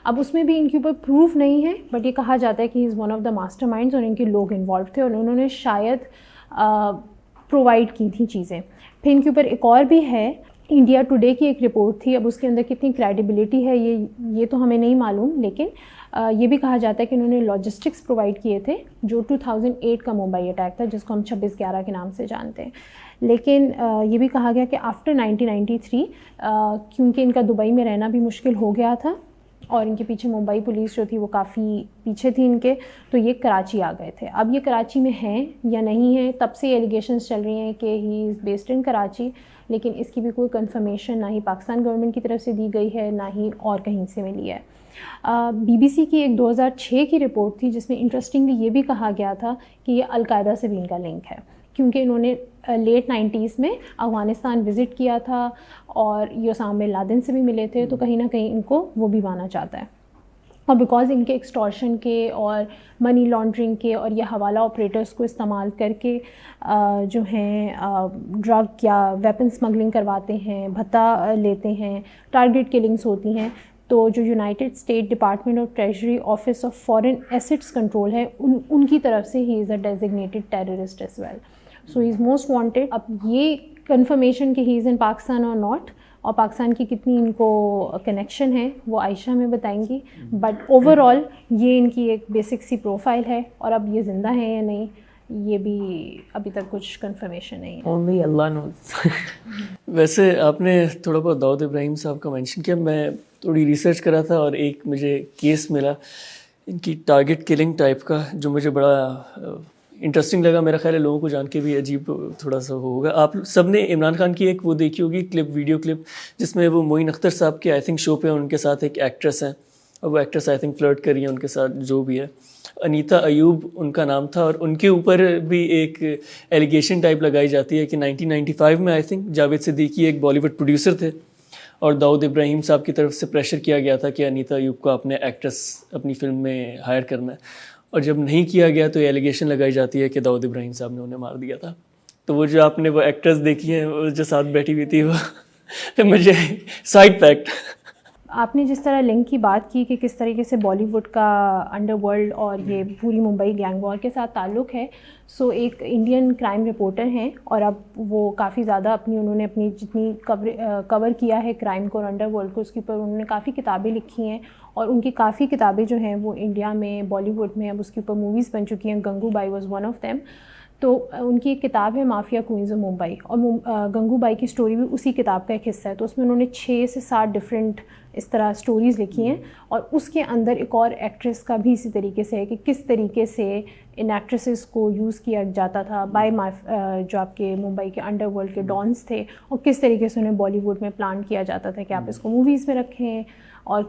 اب اس میں بھی ان کے اوپر پروف نہیں ہے, بٹ یہ کہا جاتا ہے کہ he is one of the masterminds, اور ان کے لوگ انوالو تھے, اور انہوں نے شاید پرووائڈ کی تھیں چیزیں. پھر ان کے اوپر ایک اور بھی ہے, انڈیا ٹوڈے کی ایک رپورٹ تھی, اب اس کے اندر کتنی کریڈیبلٹی ہے یہ تو ہمیں نہیں معلوم, لیکن یہ بھی کہا جاتا ہے کہ انہوں نے لاجسٹکس پرووائڈ کیے تھے جو 2008 کا ممبئی اٹیک تھا, جس کو ہم 26/11 کے نام سے جانتے ہیں. لیکن یہ بھی کہا گیا کہ آفٹر 1993 کیونکہ ان کا دبئی میں رہنا بھی مشکل ہو گیا تھا, اور ان کے پیچھے ممبئی پولیس جو تھی وہ کافی پیچھے تھی ان کے, تو یہ کراچی آ گئے تھے. اب یہ کراچی میں ہیں یا نہیں ہیں, تب سے ایلیگیشنز چل رہی ہیں کہ he is based in Karachi, لیکن اس کی بھی کوئی کنفرمیشن نہ ہی پاکستان گورنمنٹ کی طرف سے دی گئی ہے, نہ ہی اور کہیں سے ملی ہے. BBC کی ایک 2006 کی رپورٹ تھی جس میں انٹرسٹنگلی یہ بھی کہا گیا تھا کہ یہ القاعدہ سے بھی ان کا لنک ہے, کیونکہ انہوں نے لیٹ 90s میں افغانستان وزٹ کیا تھا اور یہ اسامہ بن لادن سے بھی ملے تھے, تو کہیں نہ کہیں ان کو وہ بھی مانا جاتا ہے. اور بیکاز ان کے ایکسٹورشن کے اور منی لانڈرنگ کے اور یہ حوالہ آپریٹرز کو استعمال کر کے جو ہیں ڈرگ یا ویپن اسمگلنگ کرواتے ہیں, بھتہ لیتے ہیں, ٹارگیٹ کلنگس ہوتی ہیں, تو جو United States department of treasury office of foreign assets control ہے ان کی طرف سے he is a designated terrorist as well. So he is most wanted. اب یہ کنفرمیشن کہ ہی از ان پاکستان اور ناٹ, اور پاکستان کی کتنی ان کو کنیکشن ہے وہ عائشہ میں بتائیں گی, بٹ اوور آل یہ ان کی ایک بیسک سی پروفائل ہے, اور اب یہ زندہ ہیں یا نہیں یہ بھی ابھی تک کچھ کنفرمیشن نہیں ہے, only Allah knows. ویسے آپ نے تھوڑا بہت داؤد ابراہیم صاحب کا مینشن کیا, میں تھوڑی ریسرچ کرا تھا اور ایک مجھے کیس ملا ان کی ٹارگیٹ کلنگ ٹائپ کا, جو مجھے بڑا انٹرسٹنگ لگا. میرا خیال ہے لوگوں کو جان کے بھی عجیب تھوڑا سا ہوگا. آپ سب نے عمران خان کی ایک وہ دیکھی ہوگی کلپ, ویڈیو کلپ, جس میں وہ معین اختر صاحب کے آئی تھنک شو پہ ان کے ساتھ ایک ایکٹریس ہیں, اور وہ ایکٹریس آئی تھنک فلرٹ کر رہی ہیں ان کے ساتھ جو بھی ہے. انیتا ایوب ان کا نام تھا, اور ان کے اوپر بھی ایک ایلیگیشن ٹائپ لگائی جاتی ہے کہ 1995 میں آئی تھنک جاوید صدیقی ایک بالی ووڈ پروڈیوسر تھے, اور داؤد ابراہیم صاحب کی طرف سے پریشر کیا گیا تھا کہ انیتا ایوب کو اپنے ایکٹریس اپنی فلم میں ہائر کرنا ہے, اور جب نہیں کیا گیا تو یہ ایلیگیشن لگائی جاتی ہے کہ داؤد ابراہیم صاحب نے انہیں مار دیا تھا. تو وہ جو آپ نے وہ ایکٹریس دیکھی ہیں وہ جو ساتھ بیٹھی ہوئی تھی, وہ مجھے سائڈ فیکٹ. آپ نے جس طرح لنک کی بات کی کہ کس طریقے سے بالی ووڈ کا انڈر ورلڈ اور یہ پوری ممبئی گینگ وار کے ساتھ تعلق ہے, سو ایک انڈین کرائم رپورٹر ہیں, اور اب وہ کافی زیادہ انہوں نے اپنی جتنی کور کیا ہے کرائم کو اور انڈر ورلڈ کو, اس کے اوپر انہوں نے کافی کتابیں لکھی ہیں, اور ان کی کافی کتابیں جو ہیں وہ انڈیا میں بالی ووڈ میں اب اس کے اوپر موویز بن چکی ہیں. Gangubai was one of them. تو ان کی ایک کتاب ہے مافیا کوئنز آف ممبئی, اور گنگو بائی کی سٹوری بھی اسی کتاب کا ایک حصہ ہے. تو اس میں انہوں نے 6 سے 7 ڈفرینٹ اس طرح سٹوریز لکھی ہیں, اور اس کے اندر ایک اور ایکٹریس کا بھی اسی طریقے سے ہے کہ کس طریقے سے ان ایکٹریسز کو یوز کیا جاتا تھا بائی جو آپ کے ممبئی کے انڈر ورلڈ کے ڈانس تھے, اور کس طریقے سے انہیں بالی ووڈ میں پلان کیا جاتا تھا کہ آپ اس کو موویز میں رکھیں. اور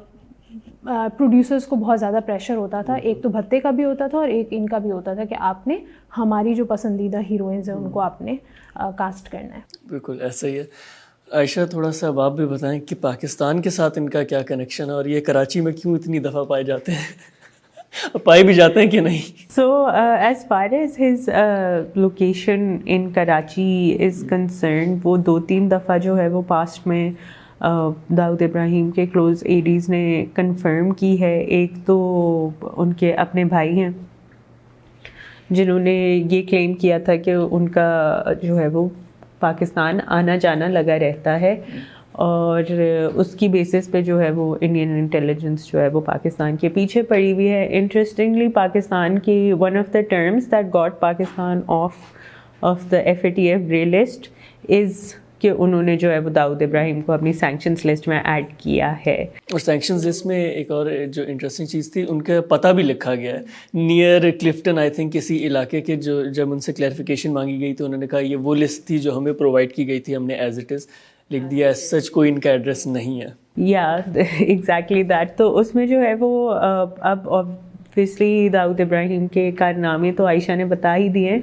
پروڈیوسرز کو بہت زیادہ پریشر ہوتا تھا, ایک تو بھتے کا بھی ہوتا تھا اور ایک ان کا بھی ہوتا تھا کہ آپ نے ہماری جو پسندیدہ ہیروئنز ہیں ان کو آپ نے کاسٹ کرنا ہے. بالکل ایسا ہی ہے. عائشہ تھوڑا سا اب آپ بھی بتائیں کہ پاکستان کے ساتھ ان کا کیا کنیکشن ہے, اور یہ کراچی میں کیوں اتنی دفعہ پائے جاتے ہیں, پائے بھی جاتے ہیں کہ نہیں؟ So as far as his location in Karachi is concerned, وہ 2-3 دفعہ جو ہے وہ پاسٹ میں داؤد ابراہیم کے کلوز ایڈیز نے کنفرم کی ہے. ایک تو ان کے اپنے بھائی ہیں جنہوں نے یہ کلیم کیا تھا کہ ان کا جو ہے وہ پاکستان آنا جانا لگا رہتا ہے, اور اس کی بیسس پہ جو ہے وہ انڈین انٹیلیجنس جو ہے وہ پاکستان کے پیچھے پڑی ہوئی ہے. انٹرسٹنگلی پاکستان کی one of the terms that got Pakistan of the FATF grey list is کہ انہوں نے جو ہے وہ داؤد ابراہیم کو اپنی سینکشنز لسٹ میں ایڈ کیا ہے. اور سینکشنز لسٹ میں ایک اور جو انٹرسٹنگ چیز تھی, ان کا پتہ بھی لکھا گیا ہے نیئر کلفٹن آئی تھنک کسی علاقے کے. جو جب ان سے کلیریفیکیشن مانگی گئی تو انہوں نے کہا یہ وہ لسٹ تھی جو ہمیں پرووائڈ کی گئی تھی, ہم نے ایز اٹ از لکھ دیا, ایز سچ کوئی ان کا ایڈریس نہیں ہے. یا ایگزیکٹلی دیٹ. تو اس میں جو ہے وہ اب obviously داؤد ابراہیم کے کارنامے تو عائشہ نے بتا ہی دیے,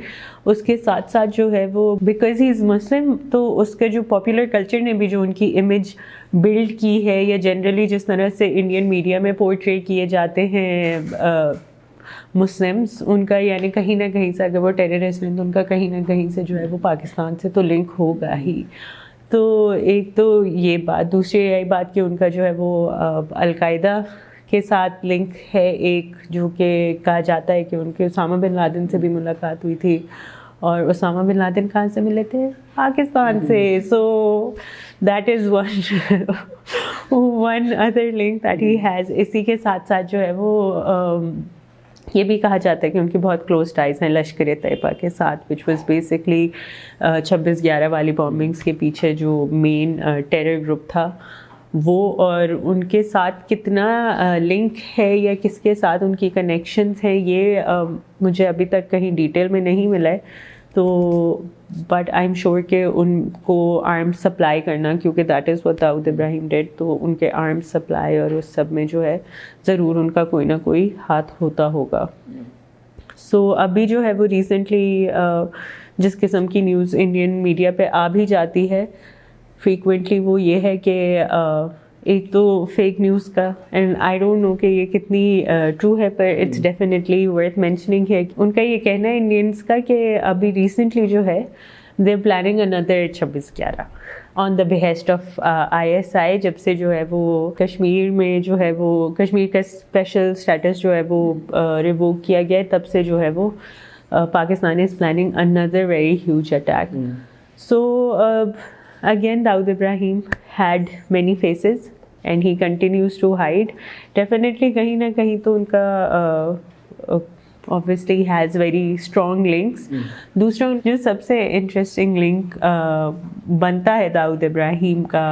اس کے ساتھ ساتھ جو ہے وہ بیکاز ہی از مسلم, تو اس کے جو پاپولر کلچر نے بھی جو ان کی امیج بلڈ کی ہے, یا جنرلی جس طرح سے انڈین میڈیا میں پورٹری کیے جاتے ہیں مسلمس, ان کا یعنی کہیں نہ کہیں سے اگر وہ ٹیررسٹ ہیں تو ان کا کہیں نہ کہیں سے جو ہے وہ پاکستان سے تو لنک ہوگا ہی. تو ایک تو یہ بات, دوسری یہی بات کہ ان کا جو ہے وہ القاعدہ کے ساتھ لنک ہے ایک, جو کہ کہا جاتا ہے کہ ان کے اسامہ بن لادن سے بھی ملاقات ہوئی تھی, اور اسامہ بن لادن کہاں سے ملے تھے؟ پاکستان سے. So that is one other link that he has. اسی کے ساتھ ساتھ جو ہے وہ یہ بھی کہا جاتا ہے کہ ان کی بہت کلوز ٹائز ہیں لشکر طیبہ کے ساتھ, وچ واز بیسکلی 26/11 والی بامبنگس کے پیچھے جو مین ٹیرر گروپ تھا وہ, اور ان کے ساتھ کتنا لنک ہے یا کس کے ساتھ ان کی کنیکشنز ہیں یہ مجھے ابھی تک کہیں ڈیٹیل میں نہیں ملا ہے. تو بٹ آئی ایم شیور کہ ان کو آرم سپلائی کرنا, کیونکہ that is what Dawood Ibrahim did, تو ان کے آرم سپلائی اور اس سب میں جو ہے ضرور ان کا کوئی نہ کوئی ہاتھ ہوتا ہوگا. سو ابھی جو ہے وہ ریسنٹلی جس قسم کی نیوز انڈین میڈیا پہ آ بھی جاتی ہے فریکوینٹلی وہ یہ ہے کہ ایک تو فیک نیوز کا, اینڈ آئی ڈونٹ نو کہ یہ کتنی ٹرو ہے, پر اٹس ڈیفینیٹلی ورتھ مینشننگ ہے. ان کا یہ کہنا ہے انڈینس کا کہ ابھی ریسنٹلی جو ہے دے آر پلاننگ اندر 26/11 on the behest of ISI, جب سے جو ہے وہ کشمیر میں جو ہے وہ کشمیر کا اسپیشل اسٹیٹس جو ہے وہ ریووک کیا گیا ہے, تب سے جو ہے وہ Pakistan is planning another very huge attack. So again Dawood Ibrahim had many faces and he continues to hide. Definitely kahin na kahin to unka obviously has very strong links. دوسرا جو سب سے انٹرسٹنگ لنک بنتا ہے داؤد ابراہیم کا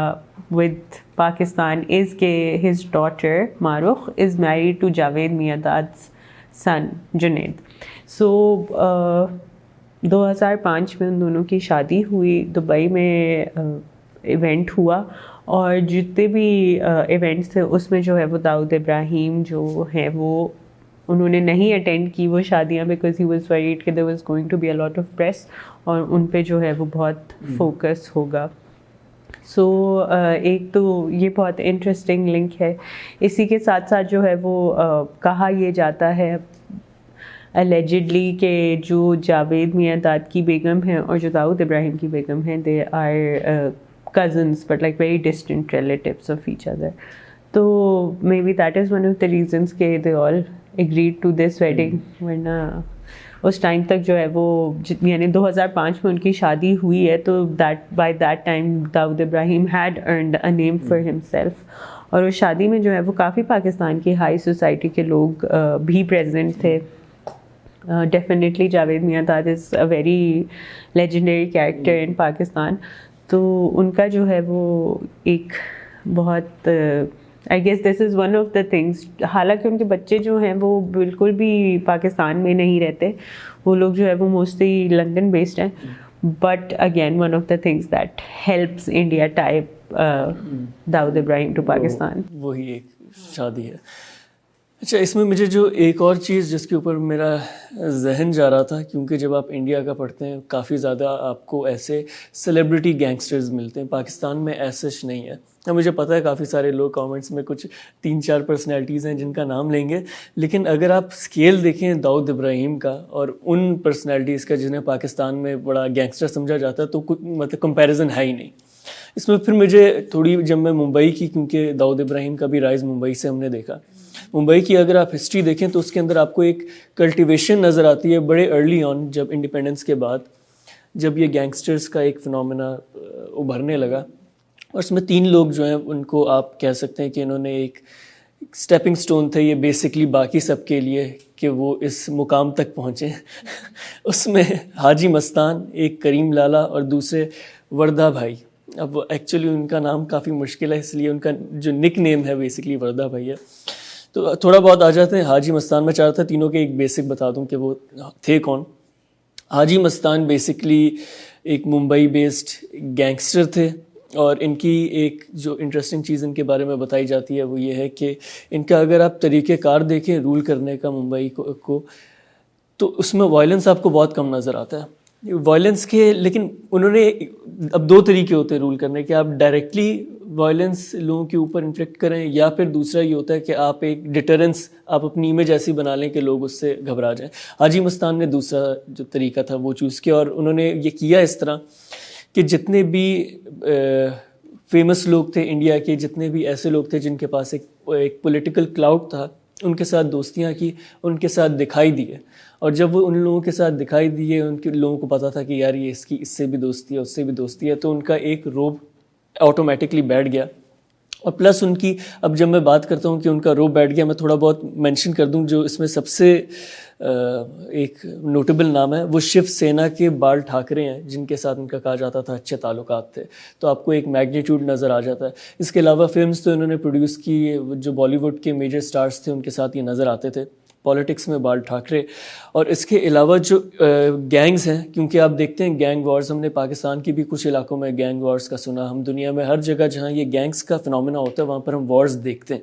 with Pakistan is کہ his daughter Marukh is married to Javed Miandad's son Junaid. So 2005 میں ان دونوں کی شادی ہوئی دبئی میں. ایونٹ ہوا اور جتنے بھی ایونٹس تھے اس میں جو ہے وہ داؤد ابراہیم جو ہے وہ انہوں نے نہیں اٹینڈ کی وہ شادیاں بیکاز ہی واز وریڈ کہ there was going to be a lot of press اور ان پہ جو ہے وہ بہت فوکس ہوگا. سو ایک تو یہ بہت انٹرسٹنگ لنک ہے. اسی کے ساتھ ساتھ جو ہے وہ کہا یہ جاتا ہے الیجڈلی کہ جو جاوید میاں داد کی بیگم ہیں اور جو داؤد ابراہیم کی بیگم ہیں they are cousins but like very distant relatives of each other. تو maybe that is one of the reasons کہ they all agreed to this wedding. ورنہ اس ٹائم تک جو ہے وہ یعنی 2005 میں ان کی شادی ہوئی ہے تو by that time Dawood Ibrahim had earned a name for himself. اور اس شادی میں جو ہے وہ کافی پاکستان کی ہائی سوسائٹی کے لوگ بھی پریزنٹ تھے. ڈیفینیٹلی جاوید میاں داد از اے ویری لیجنڈری کیریکٹر ان پاکستان. تو ان کا جو ہے وہ ایک بہت I guess this is one of the things. حالانکہ ان کے بچے جو ہیں وہ بالکل بھی پاکستان میں نہیں رہتے, وہ لوگ جو ہے وہ موسٹلی لنڈن بیسڈ ہیں. But again one of the things that helps India type Dawood Ibrahim to Pakistan وہی ایک شادی ہے. اچھا, اس میں مجھے جو ایک اور چیز جس کے اوپر میرا ذہن جا رہا تھا, کیونکہ جب آپ انڈیا کا پڑھتے ہیں کافی زیادہ آپ کو ایسے سیلیبریٹی گینگسٹرز ملتے ہیں, پاکستان میں ایسا نہیں ہے. اب مجھے پتہ ہے کافی سارے لوگ کامنٹس میں کچھ 3-4 پرسنالٹیز ہیں جن کا نام لیں گے, لیکن اگر آپ اسکیل دیکھیں داؤد ابراہیم کا اور ان پرسنالٹیز کا جنہیں پاکستان میں بڑا گینگسٹر سمجھا جاتا ہے, تو کچھ مطلب کمپیریزن ہے ہی نہیں. اس میں پھر مجھے تھوڑی جب میں ممبئی کی, کیونکہ داؤد ابراہیم کا بھی رائز ممبئی سے ہم نے دیکھا, ممبئی کی اگر آپ ہسٹری دیکھیں تو اس کے اندر آپ کو ایک کلٹیویشن نظر آتی ہے بڑے ارلی آن, جب انڈیپینڈنس کے بعد جب یہ گینگسٹرز کا ایک فنومینا ابھرنے لگا. اور اس میں 3 لوگ جو ہیں ان کو آپ کہہ سکتے ہیں کہ انہوں نے ایک اسٹیپنگ سٹون تھے یہ بیسکلی باقی سب کے لیے کہ وہ اس مقام تک پہنچیں. اس میں حاجی مستان, ایک کریم لالا اور دوسرے وردہ بھائی. اب ایکچولی ان کا نام کافی مشکل ہے, اس لیے ان کا جو نک نیم ہے بیسکلی وردہ بھائی ہے. تو تھوڑا بہت آ جاتے ہیں. حاجی مستان میں چاہتا تھا تینوں کے ایک بیسک بتا دوں کہ وہ تھے کون. حاجی مستان بیسکلی ایک ممبئی بیسڈ گینگسٹر تھے, اور ان کی ایک جو انٹرسٹنگ چیز ان کے بارے میں بتائی جاتی ہے وہ یہ ہے کہ ان کا اگر آپ طریقہ کار دیکھیں رول کرنے کا ممبئی کو, تو اس میں وائلنس آپ کو بہت کم نظر آتا ہے. وائلنس کے لیکن انہوں نے اب 2 طریقے ہوتے ہیں رول کرنے کے, آپ ڈائریکٹلی وائلنس لوگوں کے اوپر انفلیکٹ کریں, یا پھر دوسرا یہ ہوتا ہے کہ آپ ایک ڈیٹرنس آپ اپنی امیج ایسی بنا لیں کہ لوگ اس سے گھبرا جائیں. حاجی مستان نے دوسرا جو طریقہ تھا وہ چوز کیا, اور انہوں نے یہ کیا اس طرح کہ جتنے بھی فیمس لوگ تھے انڈیا کے, جتنے بھی ایسے لوگ تھے جن کے پاس ایک پولیٹیکل کلاؤڈ تھا, ان کے ساتھ دوستیاں کی, ان کے ساتھ دکھائی دیے. اور جب وہ ان لوگوں کے ساتھ دکھائی دیے, ان کے لوگوں کو پتہ تھا کہ یار یہ اس سے بھی دوستی ہے, اس سے بھی دوستی ہے, تو ان کا ایک روب آٹومیٹکلی بیٹھ گیا. اور پلس ان کی, اب جب میں بات کرتا ہوں کہ ان کا روب بیٹھ گیا, میں تھوڑا بہت مینشن کر دوں. جو اس میں سب سے ایک نوٹیبل نام ہے وہ شیو سینا کے بال ٹھاکرے ہیں, جن کے ساتھ ان کا کہا جاتا تھا اچھے تعلقات تھے. تو آپ کو ایک میگنیٹیوڈ نظر آ جاتا ہے. اس کے علاوہ فلمز تو انہوں نے پروڈیوس کی, جو بالی ووڈ کے میجر سٹارز تھے ان کے ساتھ یہ نظر آتے تھے. پالیٹکس میں بال ٹھاکرے. اور اس کے علاوہ جو گینگز ہیں, کیونکہ آپ دیکھتے ہیں گینگ وارز, ہم نے پاکستان کی بھی کچھ علاقوں میں گینگ وارز کا سنا, ہم دنیا میں ہر جگہ جہاں یہ گینگز کا فنومینا ہوتا ہے وہاں پر ہم وارز دیکھتے ہیں.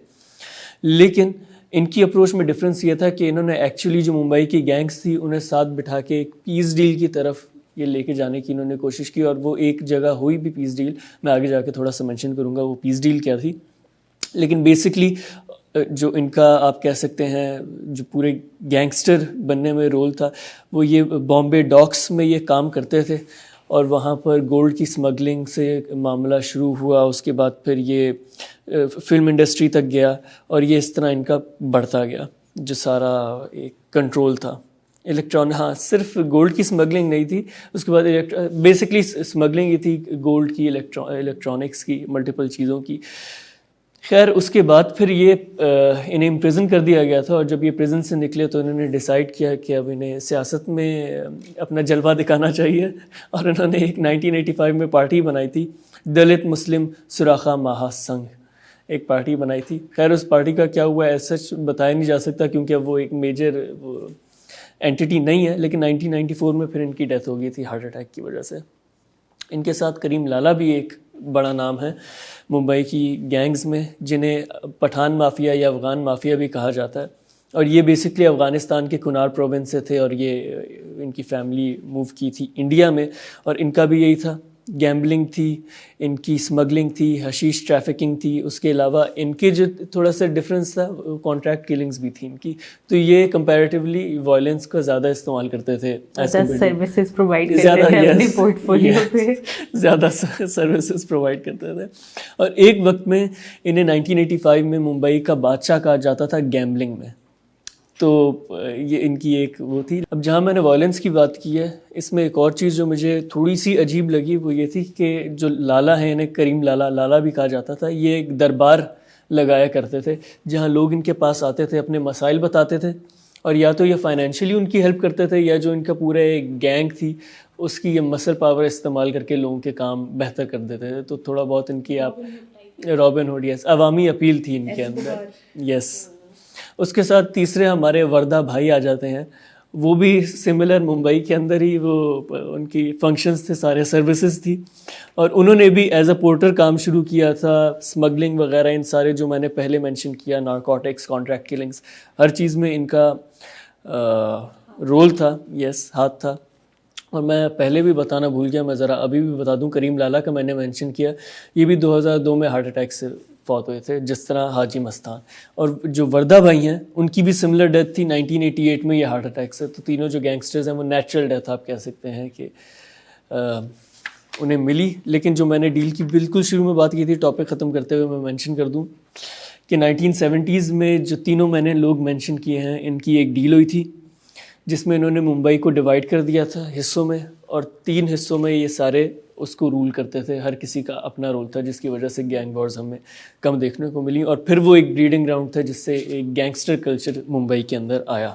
لیکن ان کی اپروچ میں ڈفرینس یہ تھا کہ انہوں نے ایکچولی جو ممبئی کی گینگز تھی انہیں ساتھ بٹھا کے ایک پیس ڈیل کی طرف یہ لے کے جانے کی انہوں نے کوشش کی, اور وہ ایک جگہ ہوئی بھی پیس ڈیل. میں آگے جا کے تھوڑا سا مینشن کروں گا وہ پیس ڈیل کیا تھی. لیکن بیسکلی جو ان کا آپ کہہ سکتے ہیں جو پورے گینگسٹر بننے میں رول تھا, وہ یہ بامبے ڈاکس میں یہ کام کرتے تھے, اور وہاں پر گولڈ کی اسمگلنگ سے معاملہ شروع ہوا. اس کے بعد پھر یہ فلم انڈسٹری تک گیا, اور یہ اس طرح ان کا بڑھتا گیا جو سارا ایک کنٹرول تھا. ہاں صرف گولڈ کی اسمگلنگ نہیں تھی, اس کے بعد بیسکلی اسمگلنگ یہ تھی گولڈ کی, الیکٹرانکس کی, ملٹیپل چیزوں کی. خیر اس کے بعد پھر یہ انہیں امپریزن کر دیا گیا تھا, اور جب یہ پریزن سے نکلے تو انہوں نے ڈیسائیڈ کیا کہ اب انہیں سیاست میں اپنا جلوہ دکھانا چاہیے, اور انہوں نے ایک 1985 میں پارٹی بنائی تھی, دلت مسلم سراخا مہا سنگھ ایک پارٹی بنائی تھی. خیر اس پارٹی کا کیا ہوا ایسا بتایا نہیں جا سکتا کیونکہ وہ ایک میجر اینٹی نہیں ہے, لیکن 1994 میں پھر ان کی ڈیتھ ہو گئی تھی ہارٹ اٹیک کی وجہ سے. ان کے ساتھ کریم لالا بھی ایک بڑا نام ہے ممبئی کی گینگز میں، جنہیں پٹھان مافیا یا افغان مافیا بھی کہا جاتا ہے، اور یہ بیسکلی افغانستان کے کنار پروونس سے تھے، اور یہ ان کی فیملی موو کی تھی انڈیا میں، اور ان کا بھی یہی تھا، گیمبلنگ تھی، ان کی اسمگلنگ تھی، حشیش ٹریفکنگ تھی، اس کے علاوہ ان کے جو تھوڑا سا ڈفرینس تھا کانٹریکٹ کلنگز بھی تھی ان کی، تو یہ کمپیریٹیولی وائلنس کا زیادہ استعمال کرتے تھے، سروسز پرووائڈ کرتے تھے اپنے پورٹفولیو پہ، زیادہ سروسز پرووائڈ کرتے تھے، اور ایک وقت میں انہیں 1985 میں ممبئی کا بادشاہ کہا جاتا تھا گیمبلنگ میں، تو یہ ان کی ایک وہ تھی۔ اب جہاں میں نے وائلنس کی بات کی ہے، اس میں ایک اور چیز جو مجھے تھوڑی سی عجیب لگی وہ یہ تھی کہ جو لالا ہیں، انہیں کریم لالا بھی کہا جاتا تھا، یہ ایک دربار لگایا کرتے تھے جہاں لوگ ان کے پاس آتے تھے، اپنے مسائل بتاتے تھے، اور یا تو یہ فائنینشلی ان کی ہیلپ کرتے تھے، یا جو ان کا پورا ایک گینگ تھی اس کی یہ مسل پاور استعمال کر کے لوگوں کے کام بہتر کر دیتے تھے، تو تھوڑا بہت ان کی آپ رابن ہوڈ، یس، عوامی اپیل تھی ان کے اندر، یس۔ اس کے ساتھ تیسرے ہمارے وردہ بھائی آ جاتے ہیں، وہ بھی سملر ممبئی کے اندر ہی وہ ان کی فنکشنز تھے، سارے سروسز تھی، اور انہوں نے بھی ایز اے پورٹر کام شروع کیا تھا، اسمگلنگ وغیرہ ان سارے جو میں نے پہلے مینشن کیا، نارکوٹکس، کانٹریکٹ کلنگس، ہر چیز میں ان کا رول تھا، یس، ہاتھ تھا۔ اور میں پہلے بھی بتانا بھول گیا، میں ذرا ابھی بھی بتا دوں، کریم لالا کا میں نے مینشن کیا، یہ بھی 2002 میں ہارٹ اٹیک سے فوت ہوئے تھے، جس طرح حاجی مستان، اور جو وردہ بھائی ہیں ان کی بھی سملر ڈیتھ تھی 1988 میں یہ ہارٹ اٹیک سے، تو تینوں جو گینگسٹرز ہیں وہ نیچرل ڈیتھ آپ کہہ سکتے ہیں کہ انہیں ملی۔ لیکن جو میں نے ڈیل کی بالکل شروع میں بات کی تھی، ٹاپک ختم کرتے ہوئے میں مینشن کر دوں کہ 1970s میں جو تینوں میں نے لوگ مینشن کیے ہیں، ان کی ایک ڈیل ہوئی تھی جس میں انہوں نے ممبئی کو ڈیوائڈ کر دیا تھا حصوں میں، اور 3 حصوں میں یہ سارے اس کو رول کرتے تھے، ہر کسی کا اپنا رول تھا، جس کی وجہ سے گینگ وارز ہمیں کم دیکھنے کو ملی، اور پھر وہ ایک بریڈنگ گراؤنڈ تھا جس سے ایک گینگسٹر کلچر ممبئی کے اندر آیا۔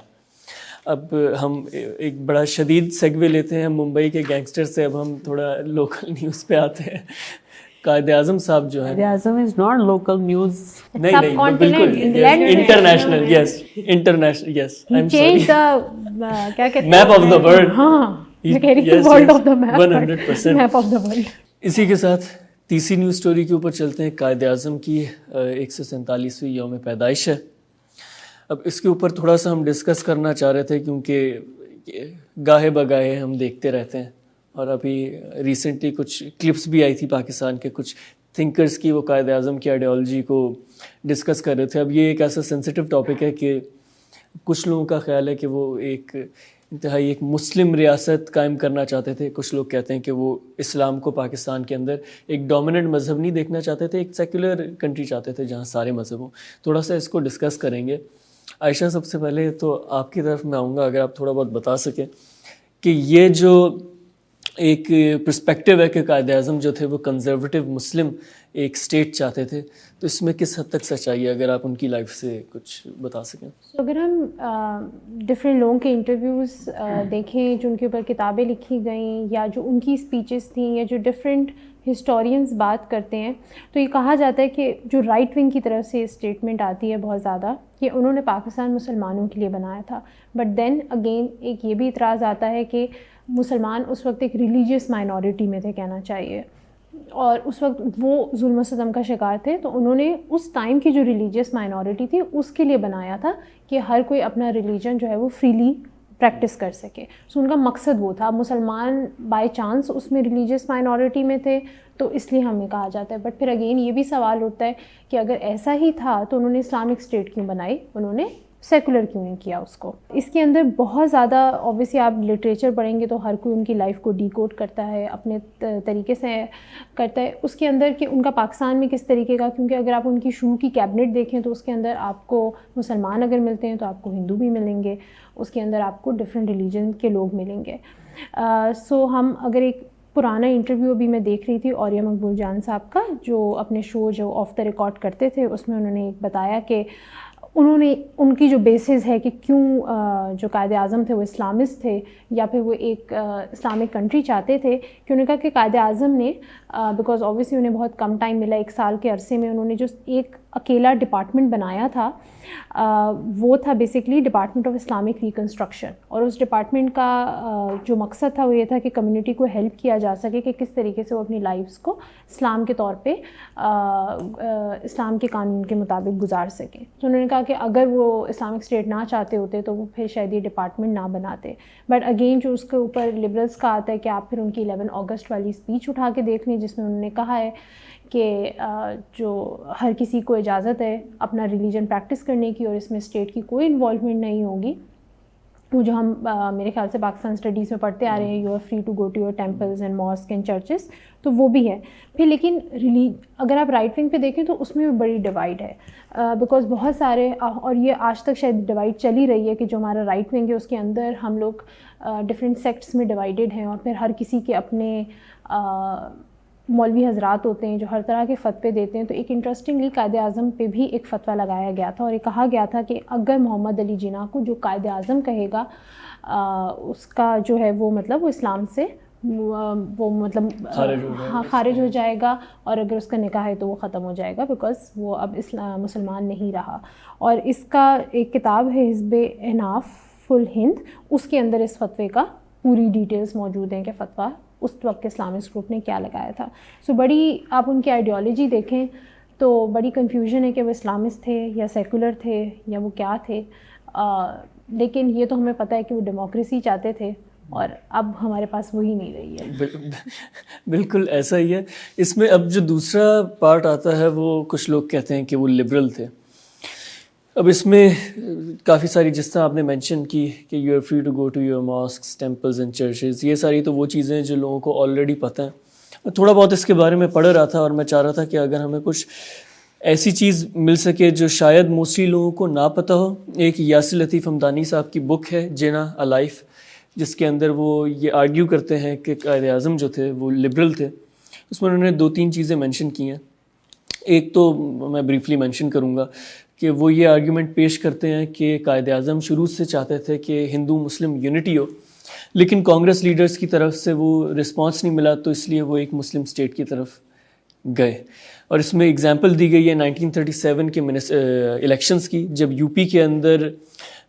اب ہم ایک بڑا شدید سیگوے لیتے ہیں ممبئی کے گینگسٹر سے، اب ہم تھوڑا لوکل نیوز پہ آتے ہیں۔ قائد اعظم صاحب جو ہیں، Quaid Azam is not local news, نہیں بالکل international, yes international, yes, I am sorry, کیا کہتے ہیں، میپ آف دا ورلڈ، ہاں، اسی کے ساتھ تیسری نیوز سٹوری کے اوپر چلتے ہیں۔ قائد اعظم کی 147ویں یوم پیدائش ہے۔ اب اس کے اوپر تھوڑا سا ہم ڈسکس کرنا چاہ رہے تھے، کیونکہ گاہے بگاہے ہم دیکھتے رہتے ہیں، اور ابھی ریسنٹلی کچھ کلپس بھی آئی تھی پاکستان کے کچھ تھنکرز کی، وہ قائد اعظم کی آئیڈیالوجی کو ڈسکس کر رہے تھے۔ اب یہ ایک ایسا سینسیٹیو ٹاپک ہے کہ کچھ لوگوں کا خیال ہے کہ وہ ایک انتہائی ایک مسلم ریاست قائم کرنا چاہتے تھے، کچھ لوگ کہتے ہیں کہ وہ اسلام کو پاکستان کے اندر ایک ڈومیننٹ مذہب نہیں دیکھنا چاہتے تھے، ایک سیکولر کنٹری چاہتے تھے جہاں سارے مذہب ہوں۔ تھوڑا سا اس کو ڈسکس کریں گے۔ عائشہ، سب سے پہلے تو آپ کی طرف میں آؤں گا، اگر آپ تھوڑا بہت بتا سکیں کہ یہ جو ایک پرسپیکٹیو ہے کہ قائد اعظم جو تھے وہ کنزرویٹو مسلم ایک اسٹیٹ چاہتے تھے، تو اس میں کس حد تک سچائی ہے، اگر آپ ان کی لائف سے کچھ بتا سکیں۔ اگر ہم ڈفرینٹ لوگوں کے انٹرویوز دیکھیں جو ان کے اوپر کتابیں لکھی گئیں، یا جو ان کی اسپیچز تھیں، یا جو ڈفرینٹ ہسٹورینز بات کرتے ہیں، تو یہ کہا جاتا ہے کہ جو رائٹ ونگ کی طرف سے اسٹیٹمنٹ آتی ہے بہت زیادہ کہ انہوں نے پاکستان مسلمانوں کے لیے بنایا تھا، بٹ دین اگین ایک یہ بھی اعتراض آتا ہے کہ مسلمان اس وقت ایک ریلیجیس مائنورٹی میں تھے کہنا چاہیے، اور اس وقت وہ ظلم و ستم کا شکار تھے، تو انہوں نے اس ٹائم کی جو ریلیجیس مائنورٹی تھی اس کے لیے بنایا تھا کہ ہر کوئی اپنا ریلیجن جو ہے وہ فریلی پریکٹس کر سکے۔ سو ان کا مقصد وہ تھا۔ مسلمان بائی چانس اس میں ریلیجیس مائنورٹی میں تھے تو اس لیے ہمیں کہا جاتا ہے، بٹ پھر اگین یہ بھی سوال اٹھتا ہے کہ اگر ایسا ہی تھا تو انہوں نے اسلامک اسٹیٹ کیوں بنائی، انہوں نے سیکولر کیوں نہیں کیا اس کو۔ اس کے اندر بہت زیادہ اوبویسلی آپ لٹریچر پڑھیں گے تو ہر کوئی ان کی لائف کو ڈی کوڈ کرتا ہے، اپنے طریقے سے کرتا ہے، اس کے اندر کہ ان کا پاکستان میں کس طریقے کا، کیونکہ اگر آپ ان کی شروع کی کیبنٹ دیکھیں تو اس کے اندر آپ کو مسلمان اگر ملتے ہیں تو آپ کو ہندو بھی ملیں گے، اس کے اندر آپ کو ڈفرینٹ ریلیجن کے لوگ ملیں گے۔ سو ہم اگر ایک پرانا انٹرویو بھی میں دیکھ رہی تھی اوریہ مقبول جان صاحب کا، جو اپنے شو جو آف دا ریکارڈ کرتے تھے، اس میں انہوں نے ایک بتایا کہ انہوں نے ان کی جو بیسز ہے کہ کیوں جو قائد اعظم تھے وہ اسلامسٹ تھے یا پھر وہ ایک اسلامک کنٹری چاہتے تھے، کہ انہوں نے کہا کہ قائد اعظم نے بیکاز اوبویسلی انہیں بہت کم ٹائم ملا، 1 سال کے عرصے میں انہوں نے جو ایک اکیلا ڈپارٹمنٹ بنایا تھا وہ تھا basically department of Islamic reconstruction, اور اس ڈپارٹمنٹ کا جو مقصد تھا وہ یہ تھا کہ کمیونٹی کو ہیلپ کیا جا سکے کہ کس طریقے سے وہ اپنی لائفز کو اسلام کے طور پہ اسلام کے قانون کے مطابق گزار سکیں. تو انہوں نے کہا کہ اگر وہ اسلامک اسٹیٹ نہ چاہتے ہوتے تو وہ پھر شاید یہ ڈپارٹمنٹ نہ بناتے. بٹ اگین جو اس کے اوپر لبرلس کا آتا ہے کہ آپ پھر ان کی 11 اگست والی اسپیچ اٹھا کے دیکھ لیں جس میں انہوں نے کہا ہے کہ جو ہر کسی کو اجازت ہے اپنا ریلیجن پریکٹس کرنے کی اور اس میں اسٹیٹ کی کوئی انوالومنٹ نہیں ہوگی. وہ جو ہم میرے خیال سے پاکستان اسٹڈیز میں پڑھتے آ رہے ہیں، you are free to go to your temples and mosques and churches, تو وہ بھی ہے. پھر لیکن اگر آپ رائٹ ونگ پہ دیکھیں تو اس میں بھی بڑی ڈیوائڈ ہے، بیکاز بہت سارے، اور یہ آج تک شاید ڈیوائڈ چلی رہی ہے کہ جو ہمارا رائٹ ونگ ہے اس کے اندر ہم لوگ ڈفرینٹ سیکٹس میں ڈیوائڈیڈ ہیں، اور پھر ہر کسی کے اپنے مولوی حضرات ہوتے ہیں جو ہر طرح کے فتوے دیتے ہیں. تو ایک انٹرسٹنگلی قائد اعظم پہ بھی ایک فتویٰ لگایا گیا تھا اور یہ کہا گیا تھا کہ اگر محمد علی جناح کو جو قائد اعظم کہے گا اس کا جو ہے وہ مطلب وہ اسلام سے وہ مطلب خارج ہو جائے گا، اور اگر اس کا نکاح ہے تو وہ ختم ہو جائے گا بیکاز وہ اب مسلمان نہیں رہا. اور اس کا ایک کتاب ہے حزب اناف الہند، اس کے اندر اس فتوے کا پوری ڈیٹیلز موجود ہیں کہ فتویٰ اس وقت کے اسلامسٹ گروپ نے کیا لگایا تھا. سو بڑی آپ ان کی آئیڈیالوجی دیکھیں تو بڑی کنفیوژن ہے کہ وہ اسلامسٹ تھے یا سیکولر تھے یا وہ کیا تھے، لیکن یہ تو ہمیں پتہ ہے کہ وہ ڈیموکریسی چاہتے تھے اور اب ہمارے پاس وہی نہیں رہی ہے. بالکل ایسا ہی ہے. اس میں اب جو دوسرا پارٹ آتا ہے وہ کچھ لوگ کہتے ہیں کہ وہ لبرل تھے. اب اس میں کافی ساری، جس طرح آپ نے مینشن کی کہ you are free to go to your mosques temples and churches, یہ ساری تو وہ چیزیں ہیں جو لوگوں کو آلریڈی پتہ ہیں. میں تھوڑا بہت اس کے بارے میں پڑھ رہا تھا اور میں چاہ رہا تھا کہ اگر ہمیں کچھ ایسی چیز مل سکے جو شاید موسٹلی لوگوں کو نہ پتہ ہو. ایک یاسر لطیف ہمدانی صاحب کی بک ہے جینا اے لائف، جس کے اندر وہ یہ آرگیو کرتے ہیں کہ قائد اعظم جو تھے وہ لبرل تھے. اس میں انہوں نے 2-3 چیزیں مینشن کی ہیں. ایک تو میں بریفلی مینشن کروں گا کہ وہ یہ آرگیومنٹ پیش کرتے ہیں کہ قائد اعظم شروع سے چاہتے تھے کہ ہندو مسلم یونٹی ہو، لیکن کانگریس لیڈرز کی طرف سے وہ رسپانس نہیں ملا تو اس لیے وہ ایک مسلم اسٹیٹ کی طرف گئے. اور اس میں اگزامپل دی گئی ہے 1937 کے الیکشنز کی، جب یو پی کے اندر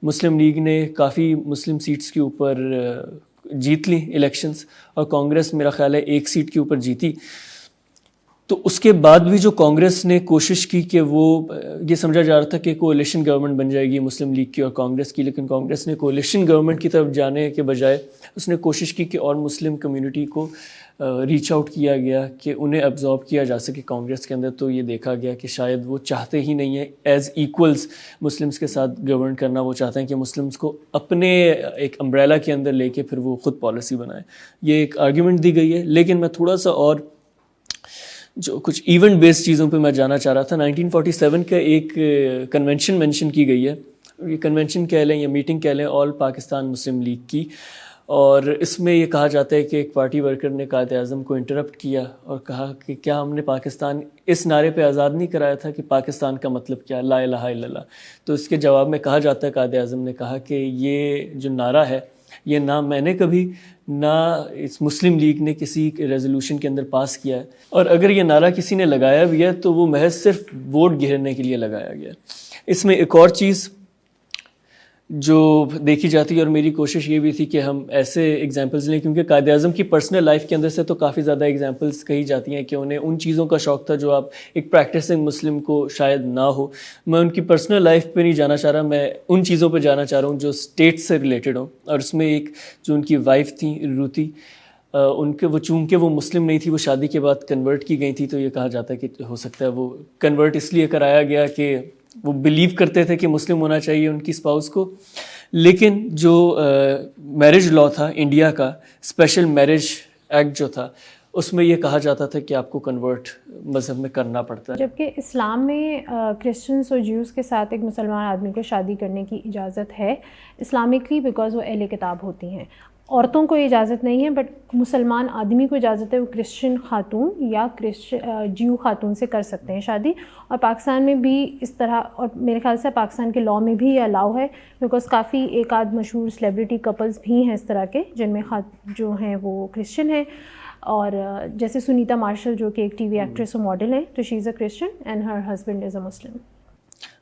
مسلم لیگ نے کافی مسلم سیٹس کے اوپر جیت لی الیکشنز، اور کانگریس میرا خیال ہے 1 سیٹ کے اوپر جیتی. تو اس کے بعد بھی جو کانگریس نے کوشش کی کہ وہ، یہ سمجھا جا رہا تھا کہ کولیشن گورنمنٹ بن جائے گی مسلم لیگ کی اور کانگریس کی، لیکن کانگریس نے کولیشن گورنمنٹ کی طرف جانے کے بجائے اس نے کوشش کی کہ اور مسلم کمیونٹی کو ریچ آؤٹ کیا گیا کہ انہیں ابزارب کیا جا سکے کانگریس کے اندر. تو یہ دیکھا گیا کہ شاید وہ چاہتے ہی نہیں ہیں ایز ایکولز مسلمس کے ساتھ گورن کرنا، وہ چاہتے ہیں کہ مسلمس کو اپنے ایک امبریلا کے اندر لے کے پھر وہ خود پالیسی بنائیں. یہ ایک آرگیومنٹ دی گئی ہے. لیکن میں تھوڑا سا اور جو کچھ ایونٹ بیسڈ چیزوں پہ میں جانا چاہ رہا تھا. 1947 کا ایک کنونشن مینشن کی گئی ہے. یہ کنونشن کہہ لیں یا میٹنگ کہہ لیں آل پاکستان مسلم لیگ کی، اور اس میں یہ کہا جاتا ہے کہ ایک پارٹی ورکر نے قائد اعظم کو انٹرپٹ کیا اور کہا کہ کیا ہم نے پاکستان اس نعرے پہ آزاد نہیں کرایا تھا کہ پاکستان کا مطلب کیا، لا الہ الا اللہ. تو اس کے جواب میں کہا جاتا ہے قائد اعظم نے کہا کہ یہ جو نعرہ ہے یہ نہ میں نے کبھی نہ اس مسلم لیگ نے کسی ریزولوشن کے اندر پاس کیا ہے، اور اگر یہ نعرہ کسی نے لگایا بھی ہے تو وہ محض صرف ووٹ گھیرنے کے لیے لگایا گیا. اس میں ایک اور چیز جو دیکھی جاتی ہے، اور میری کوشش یہ بھی تھی کہ ہم ایسے ایگزامپلز لیں کیونکہ قائد اعظم کی پرسنل لائف کے اندر سے تو کافی زیادہ ایگزامپلز کہی جاتی ہیں کہ انہیں ان چیزوں کا شوق تھا جو آپ ایک پریکٹسنگ مسلم کو شاید نہ ہو. میں ان کی پرسنل لائف پہ نہیں جانا چاہ رہا، میں ان چیزوں پہ جانا چاہ رہا ہوں جو اسٹیٹ سے ریلیٹڈ ہوں. اور اس میں ایک جو ان کی وائف تھیں روتی، ان کے وہ چونکہ وہ مسلم نہیں تھی، وہ شادی کے بعد کنورٹ کی گئی تھی، تو یہ کہا جاتا ہے کہ ہو سکتا ہے وہ کنورٹ اس لیے کرایا گیا کہ وہ بلیو کرتے تھے کہ مسلم ہونا چاہیے ان کی اسپاؤس کو. لیکن جو میرج لا تھا انڈیا کا، اسپیشل میرج ایکٹ جو تھا، اس میں یہ کہا جاتا تھا کہ آپ کو کنورٹ مذہب میں کرنا پڑتا ہے. جبکہ اسلام میں کرسچنس اور جیوز کے ساتھ ایک مسلمان آدمی کو شادی کرنے کی اجازت ہے اسلامکلی، بیکاز وہ اہل کتاب ہوتی ہیں. عورتوں کو اجازت نہیں ہے، بٹ مسلمان آدمی کو اجازت ہے، وہ کرسچن خاتون یا جیو خاتون سے کر سکتے ہیں شادی. اور پاکستان میں بھی اس طرح، اور میرے خیال سے پاکستان کے لاء میں بھی یہ الاؤ ہے، بیکاز کافی ایک آدھ مشہور سیلیبریٹی کپلز بھی ہیں اس طرح کے جن میں جو ہیں وہ کرسچن ہیں. اور جیسے سنیتا مارشل جو کہ ایک ٹی وی ایکٹریس و ماڈل ہیں, تو she is a Christian and her husband is a Muslim.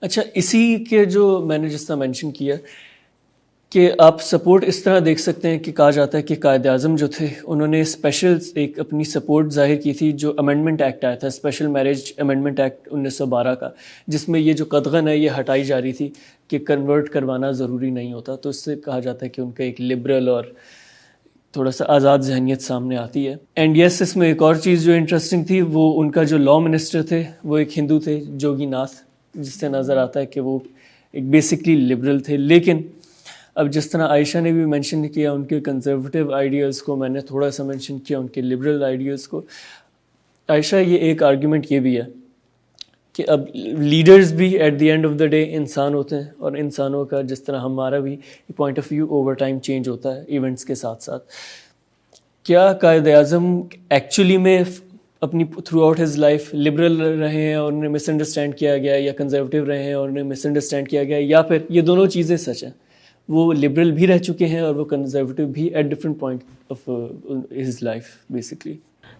اچھا, اسی کے جو میں نے جس طرح مینشن کیا کہ آپ سپورٹ اس طرح دیکھ سکتے ہیں کہ کہا جاتا ہے کہ قائد اعظم جو تھے انہوں نے اسپیشل ایک اپنی سپورٹ ظاہر کی تھی جو امینڈمنٹ ایکٹ آیا تھا, اسپیشل میرج امینڈمنٹ ایکٹ 1912 کا, جس میں یہ جو قدغن ہے یہ ہٹائی جا رہی تھی کہ کنورٹ کروانا ضروری نہیں ہوتا. تو اس سے کہا جاتا ہے کہ ان کا ایک لبرل اور تھوڑا سا آزاد ذہنیت سامنے آتی ہے. اینڈ یس, اس میں ایک اور چیز جو انٹرسٹنگ تھی وہ ان کا جو لا منسٹر تھے وہ ایک ہندو تھے, جوگی ناتھ, جس سے نظر آتا ہے کہ وہ ایک بیسکلی لبرل تھے. لیکن اب جس طرح عائشہ نے بھی مینشن کیا ان کے کنزرویٹو آئیڈیالز کو, میں نے تھوڑا سا مینشن کیا ان کے لبرل آئیڈیالز کو. عائشہ, یہ ایک آرگیومنٹ یہ بھی ہے کہ اب لیڈرز بھی at the end of the day انسان ہوتے ہیں, اور انسانوں کا جس طرح ہمارا بھی point of view over time change ہوتا ہے ایونٹس کے ساتھ ساتھ. کیا قائد اعظم ایکچولی میں اپنی through out his life liberal رہے ہیں اور انہیں مس انڈرسٹینڈ کیا گیا, یا کنزرویٹو رہے ہیں اور انہیں مس انڈرسٹینڈ کیا گیا, یا پھر یہ دونوں چیزیں سچ ہیں, وہ لبرل بھی رہ چکے ہیں اور وہ کنزرویٹو بھی at different point of his life basically.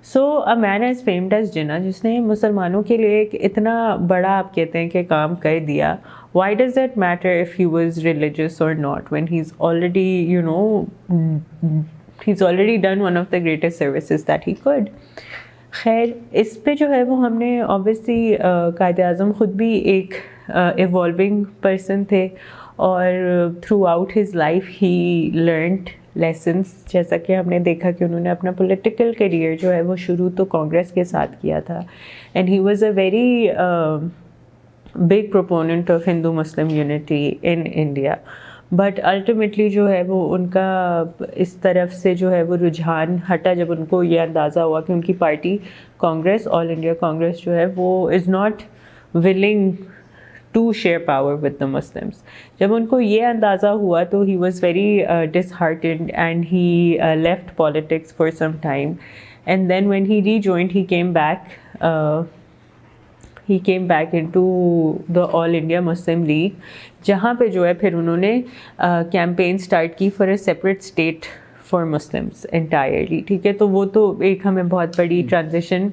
So a man as famed as Jinnah, جس نے مسلمانوں کے لیے ایک اتنا بڑا آپ کہتے ہیں کہ کام کر دیا, why does that matter if he was religious اور not when he is already you know he is already done one of the greatest services that he could. خیر, اس پہ جو ہے وہ ہم نے اوبیسلی قائد اعظم خود بھی ایک ایوالونگ پرسن تھے, اور تھرو آؤٹ ہز لائف ہی لرنڈ لیسنس, جیسا کہ ہم نے دیکھا کہ انہوں نے اپنا پولیٹیکل کیریئر جو ہے وہ شروع تو کانگریس کے ساتھ کیا تھا, and he was a very big proponent of Hindu Muslim unity in India. But ultimately جو ہے وہ ان کا اس طرف سے جو ہے وہ رجحان ہٹا جب ان کو یہ اندازہ ہوا کہ ان کی پارٹی کانگریس, آل انڈیا کانگریس جو ہے وہ is not willing to share power with the Muslims. جب ان کو یہ اندازہ ہوا تو he was very disheartened and he left politics for some time, and then when he rejoined he came back into the All India Muslim League, جہاں پہ جو ہے پھر انہوں نے کیمپین اسٹارٹ کی for a separate state for Muslims entirely. ٹھیک ہے, تو وہ تو ایک ہمیں بہت بڑی ٹرانزیشن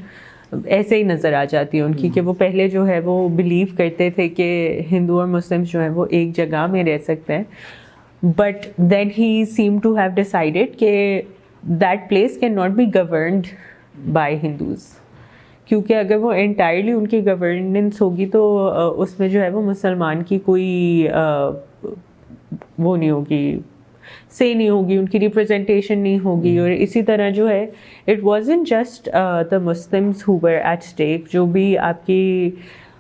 ایسے ہی نظر آ جاتی ہے ان کی, کہ وہ پہلے جو ہے وہ بلیو کرتے تھے کہ ہندو اور مسلم جو ہیں وہ ایک جگہ میں رہ سکتے ہیں, but then he seem to have decided کہ that place can not be governed by Hindus, کیونکہ اگر وہ انٹائرلی ان کی گورننس ہوگی تو اس میں جو ہے وہ مسلمان کی کوئی وہ نہیں ہوگی, سے نہیں ہوگی, ان کی ریپرزنٹیشن نہیں ہوگی. اور اسی طرح جو ہے it wasn't just the Muslims who were at stake, جو بھی آپ کی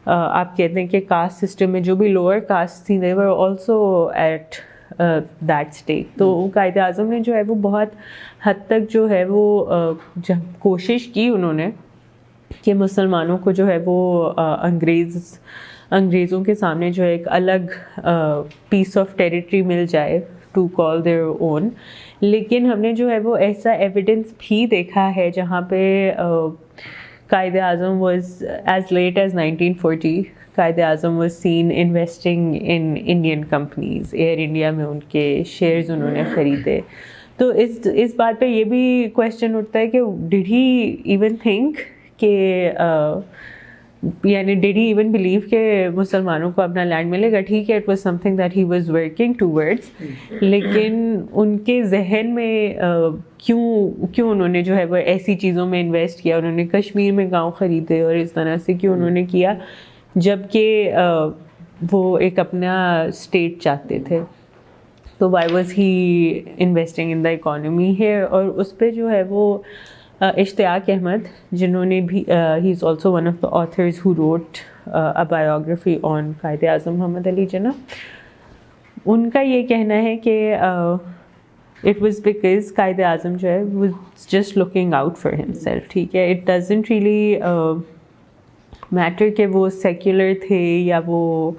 آپ کہتے ہیں کہ کاسٹ سسٹم میں جو بھی لوور کاسٹ تھیں they were also at that state. تو قائد اعظم نے جو ہے وہ بہت حد تک جو ہے وہ کوشش کی انہوں نے کہ مسلمانوں کو جو ہے وہ انگریزوں کے سامنے جو ہے ایک الگ پیس آف ٹیریٹری مل جائے ٹو کال دیئر اون. لیکن ہم نے جو ہے وہ ایسا ایویڈنس بھی دیکھا ہے جہاں پہ Quaid Azam was as late as 1940 Quaid Azam was seen investing in Indian companies. Air India میں ان کے شیئرز انہوں نے خریدے. تو اس بات پہ یہ بھی کویشچن اٹھتا ہے کہ ڈڈ ہی ایون تھنک کہ یعنی ڈیڈ ہی ایون بلیو کہ مسلمانوں کو اپنا لینڈ ملے گا. ٹھیک ہے, it was some thing that he was working towards, لیکن ان کے ذہن میں کیوں انہوں نے جو ہے وہ ایسی چیزوں میں انویسٹ کیا, انہوں نے کشمیر میں گاؤں خریدے اور اس طرح سے کیوں انہوں نے کیا, جب کہ وہ ایک اپنا اسٹیٹ چاہتے تھے. تو Y was he investing in the economy ہے. اور اس پہ جو ہے وہ اشتیاق احمد, جنہوں نے بھی he is also one of the authors who wrote a biography on Quaid Azam محمد علی جناح, ان کا یہ کہنا ہے کہ it was because Quaid Azam جو ہے was just looking out for ہم سیلف. ٹھیک ہے, اٹ ڈزنٹ ریئلی میٹر کہ وہ سیکولر تھے یا وہ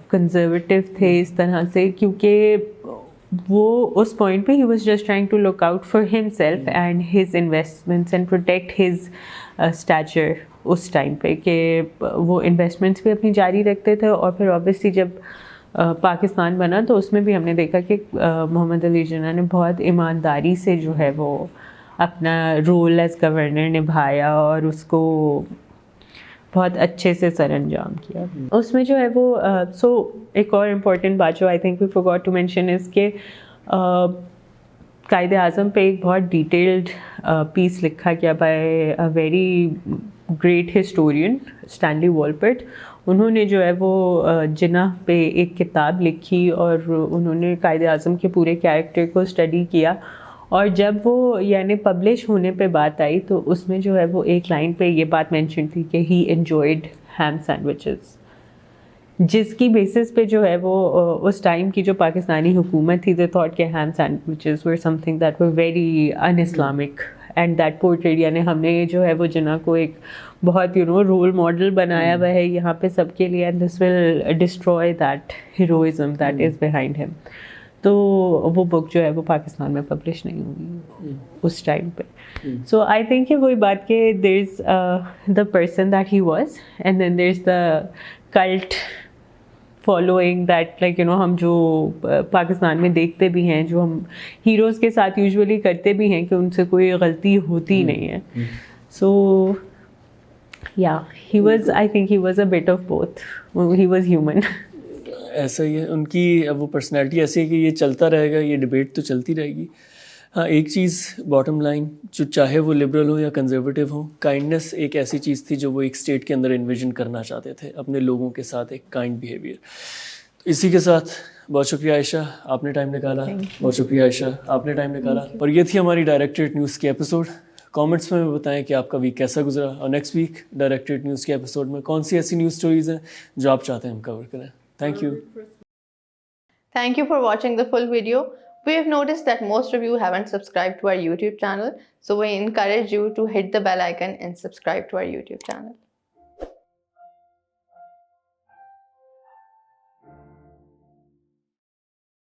کنزرویٹو تھے اس طرح سے, کیونکہ وہ اس پوائنٹ پہ he was just trying to look out for himself and his investments and protect his stature اس ٹائم پہ, کہ وہ انویسٹمنٹس بھی اپنی جاری رکھتے تھے. اور پھر اوبیسلی جب پاکستان بنا تو اس میں بھی ہم نے دیکھا کہ محمد علی جناح نے بہت ایمانداری سے جو ہے وہ اپنا رول ایز گورنر نبھایا اور اس کو بہت اچھے سے سر انجام کیا. اس میں جو ہے وہ سو ایک اور امپورٹنٹ بات جو I think we forgot to mention is کہ قائد اعظم پہ ایک بہت ڈیٹیلڈ پیس لکھا گیا by a very great historian Stanley Wolpert. انہوں نے جو ہے وہ جناح پہ ایک کتاب لکھی اور انہوں نے قائد اعظم کے پورے کیریکٹر کو اسٹڈی کیا, اور جب وہ یعنی پبلش ہونے پہ بات آئی تو اس میں جو ہے وہ ایک لائن پہ یہ بات مینشن تھی کہ ہی انجوائڈ ہیم سینڈوچز, جس کی بیسس پہ جو ہے وہ اس ٹائم کی جو پاکستانی حکومت تھی دے تھاٹ کہ ham sandwiches were some thing that were very in Islamic and that portrayed, یعنی ہم نے جو ہے وہ جناح کو ایک بہت رول ماڈل بنایا ہوا ہے یہاں پہ سب کے لیے, and this will destroy that heroism that is behind him. تو وہ بک جو ہے وہ پاکستان میں پبلش نہیں ہوئی اس ٹائم پہ. سو آئی تھنک کہ وہی بات کہ there is the person that he was and then there is the cult following that like him جو پاکستان میں دیکھتے بھی ہیں, جو ہم ہیروز کے ساتھ یوزولی کرتے بھی ہیں کہ ان سے کوئی غلطی ہوتی نہیں ہے. سو یا he was, I think he was a but of both, he was human. ایسا ہی ہے, ان کی وہ پرسنالٹی ایسی ہے کہ یہ چلتا رہے گا, یہ ڈبیٹ تو چلتی رہے گی. ہاں ایک چیز باٹم لائن, جو چاہے وہ لبرل ہو یا کنزرویٹو ہو, کائنڈنس ایک ایسی چیز تھی جو وہ ایک اسٹیٹ کے اندر انویژن کرنا چاہتے تھے, اپنے لوگوں کے ساتھ ایک کائنڈ بیہیویئر. اسی کے ساتھ بہت شکریہ عائشہ, آپ نے ٹائم نکالا. بہت شکریہ عائشہ, آپ نے ٹائم نکالا. اور یہ تھی ہماری ڈائریکٹریٹ نیوز کی ایپیسوڈ. کامنٹس میں بتائیں کہ آپ کا ویک کیسا گزرا, اور نیکسٹ ویک ڈائریکٹریٹ نیوز کے ایپیسوڈ میں کون سی ایسی نیوز اسٹوریز ہیں جو آپ چاہتے ہیں ہم کور کریں. Thank you. Thank you for watching the full video. We have noticed that most of you haven't subscribed to our YouTube channel, so we encourage you to hit the bell icon and subscribe to our YouTube channel.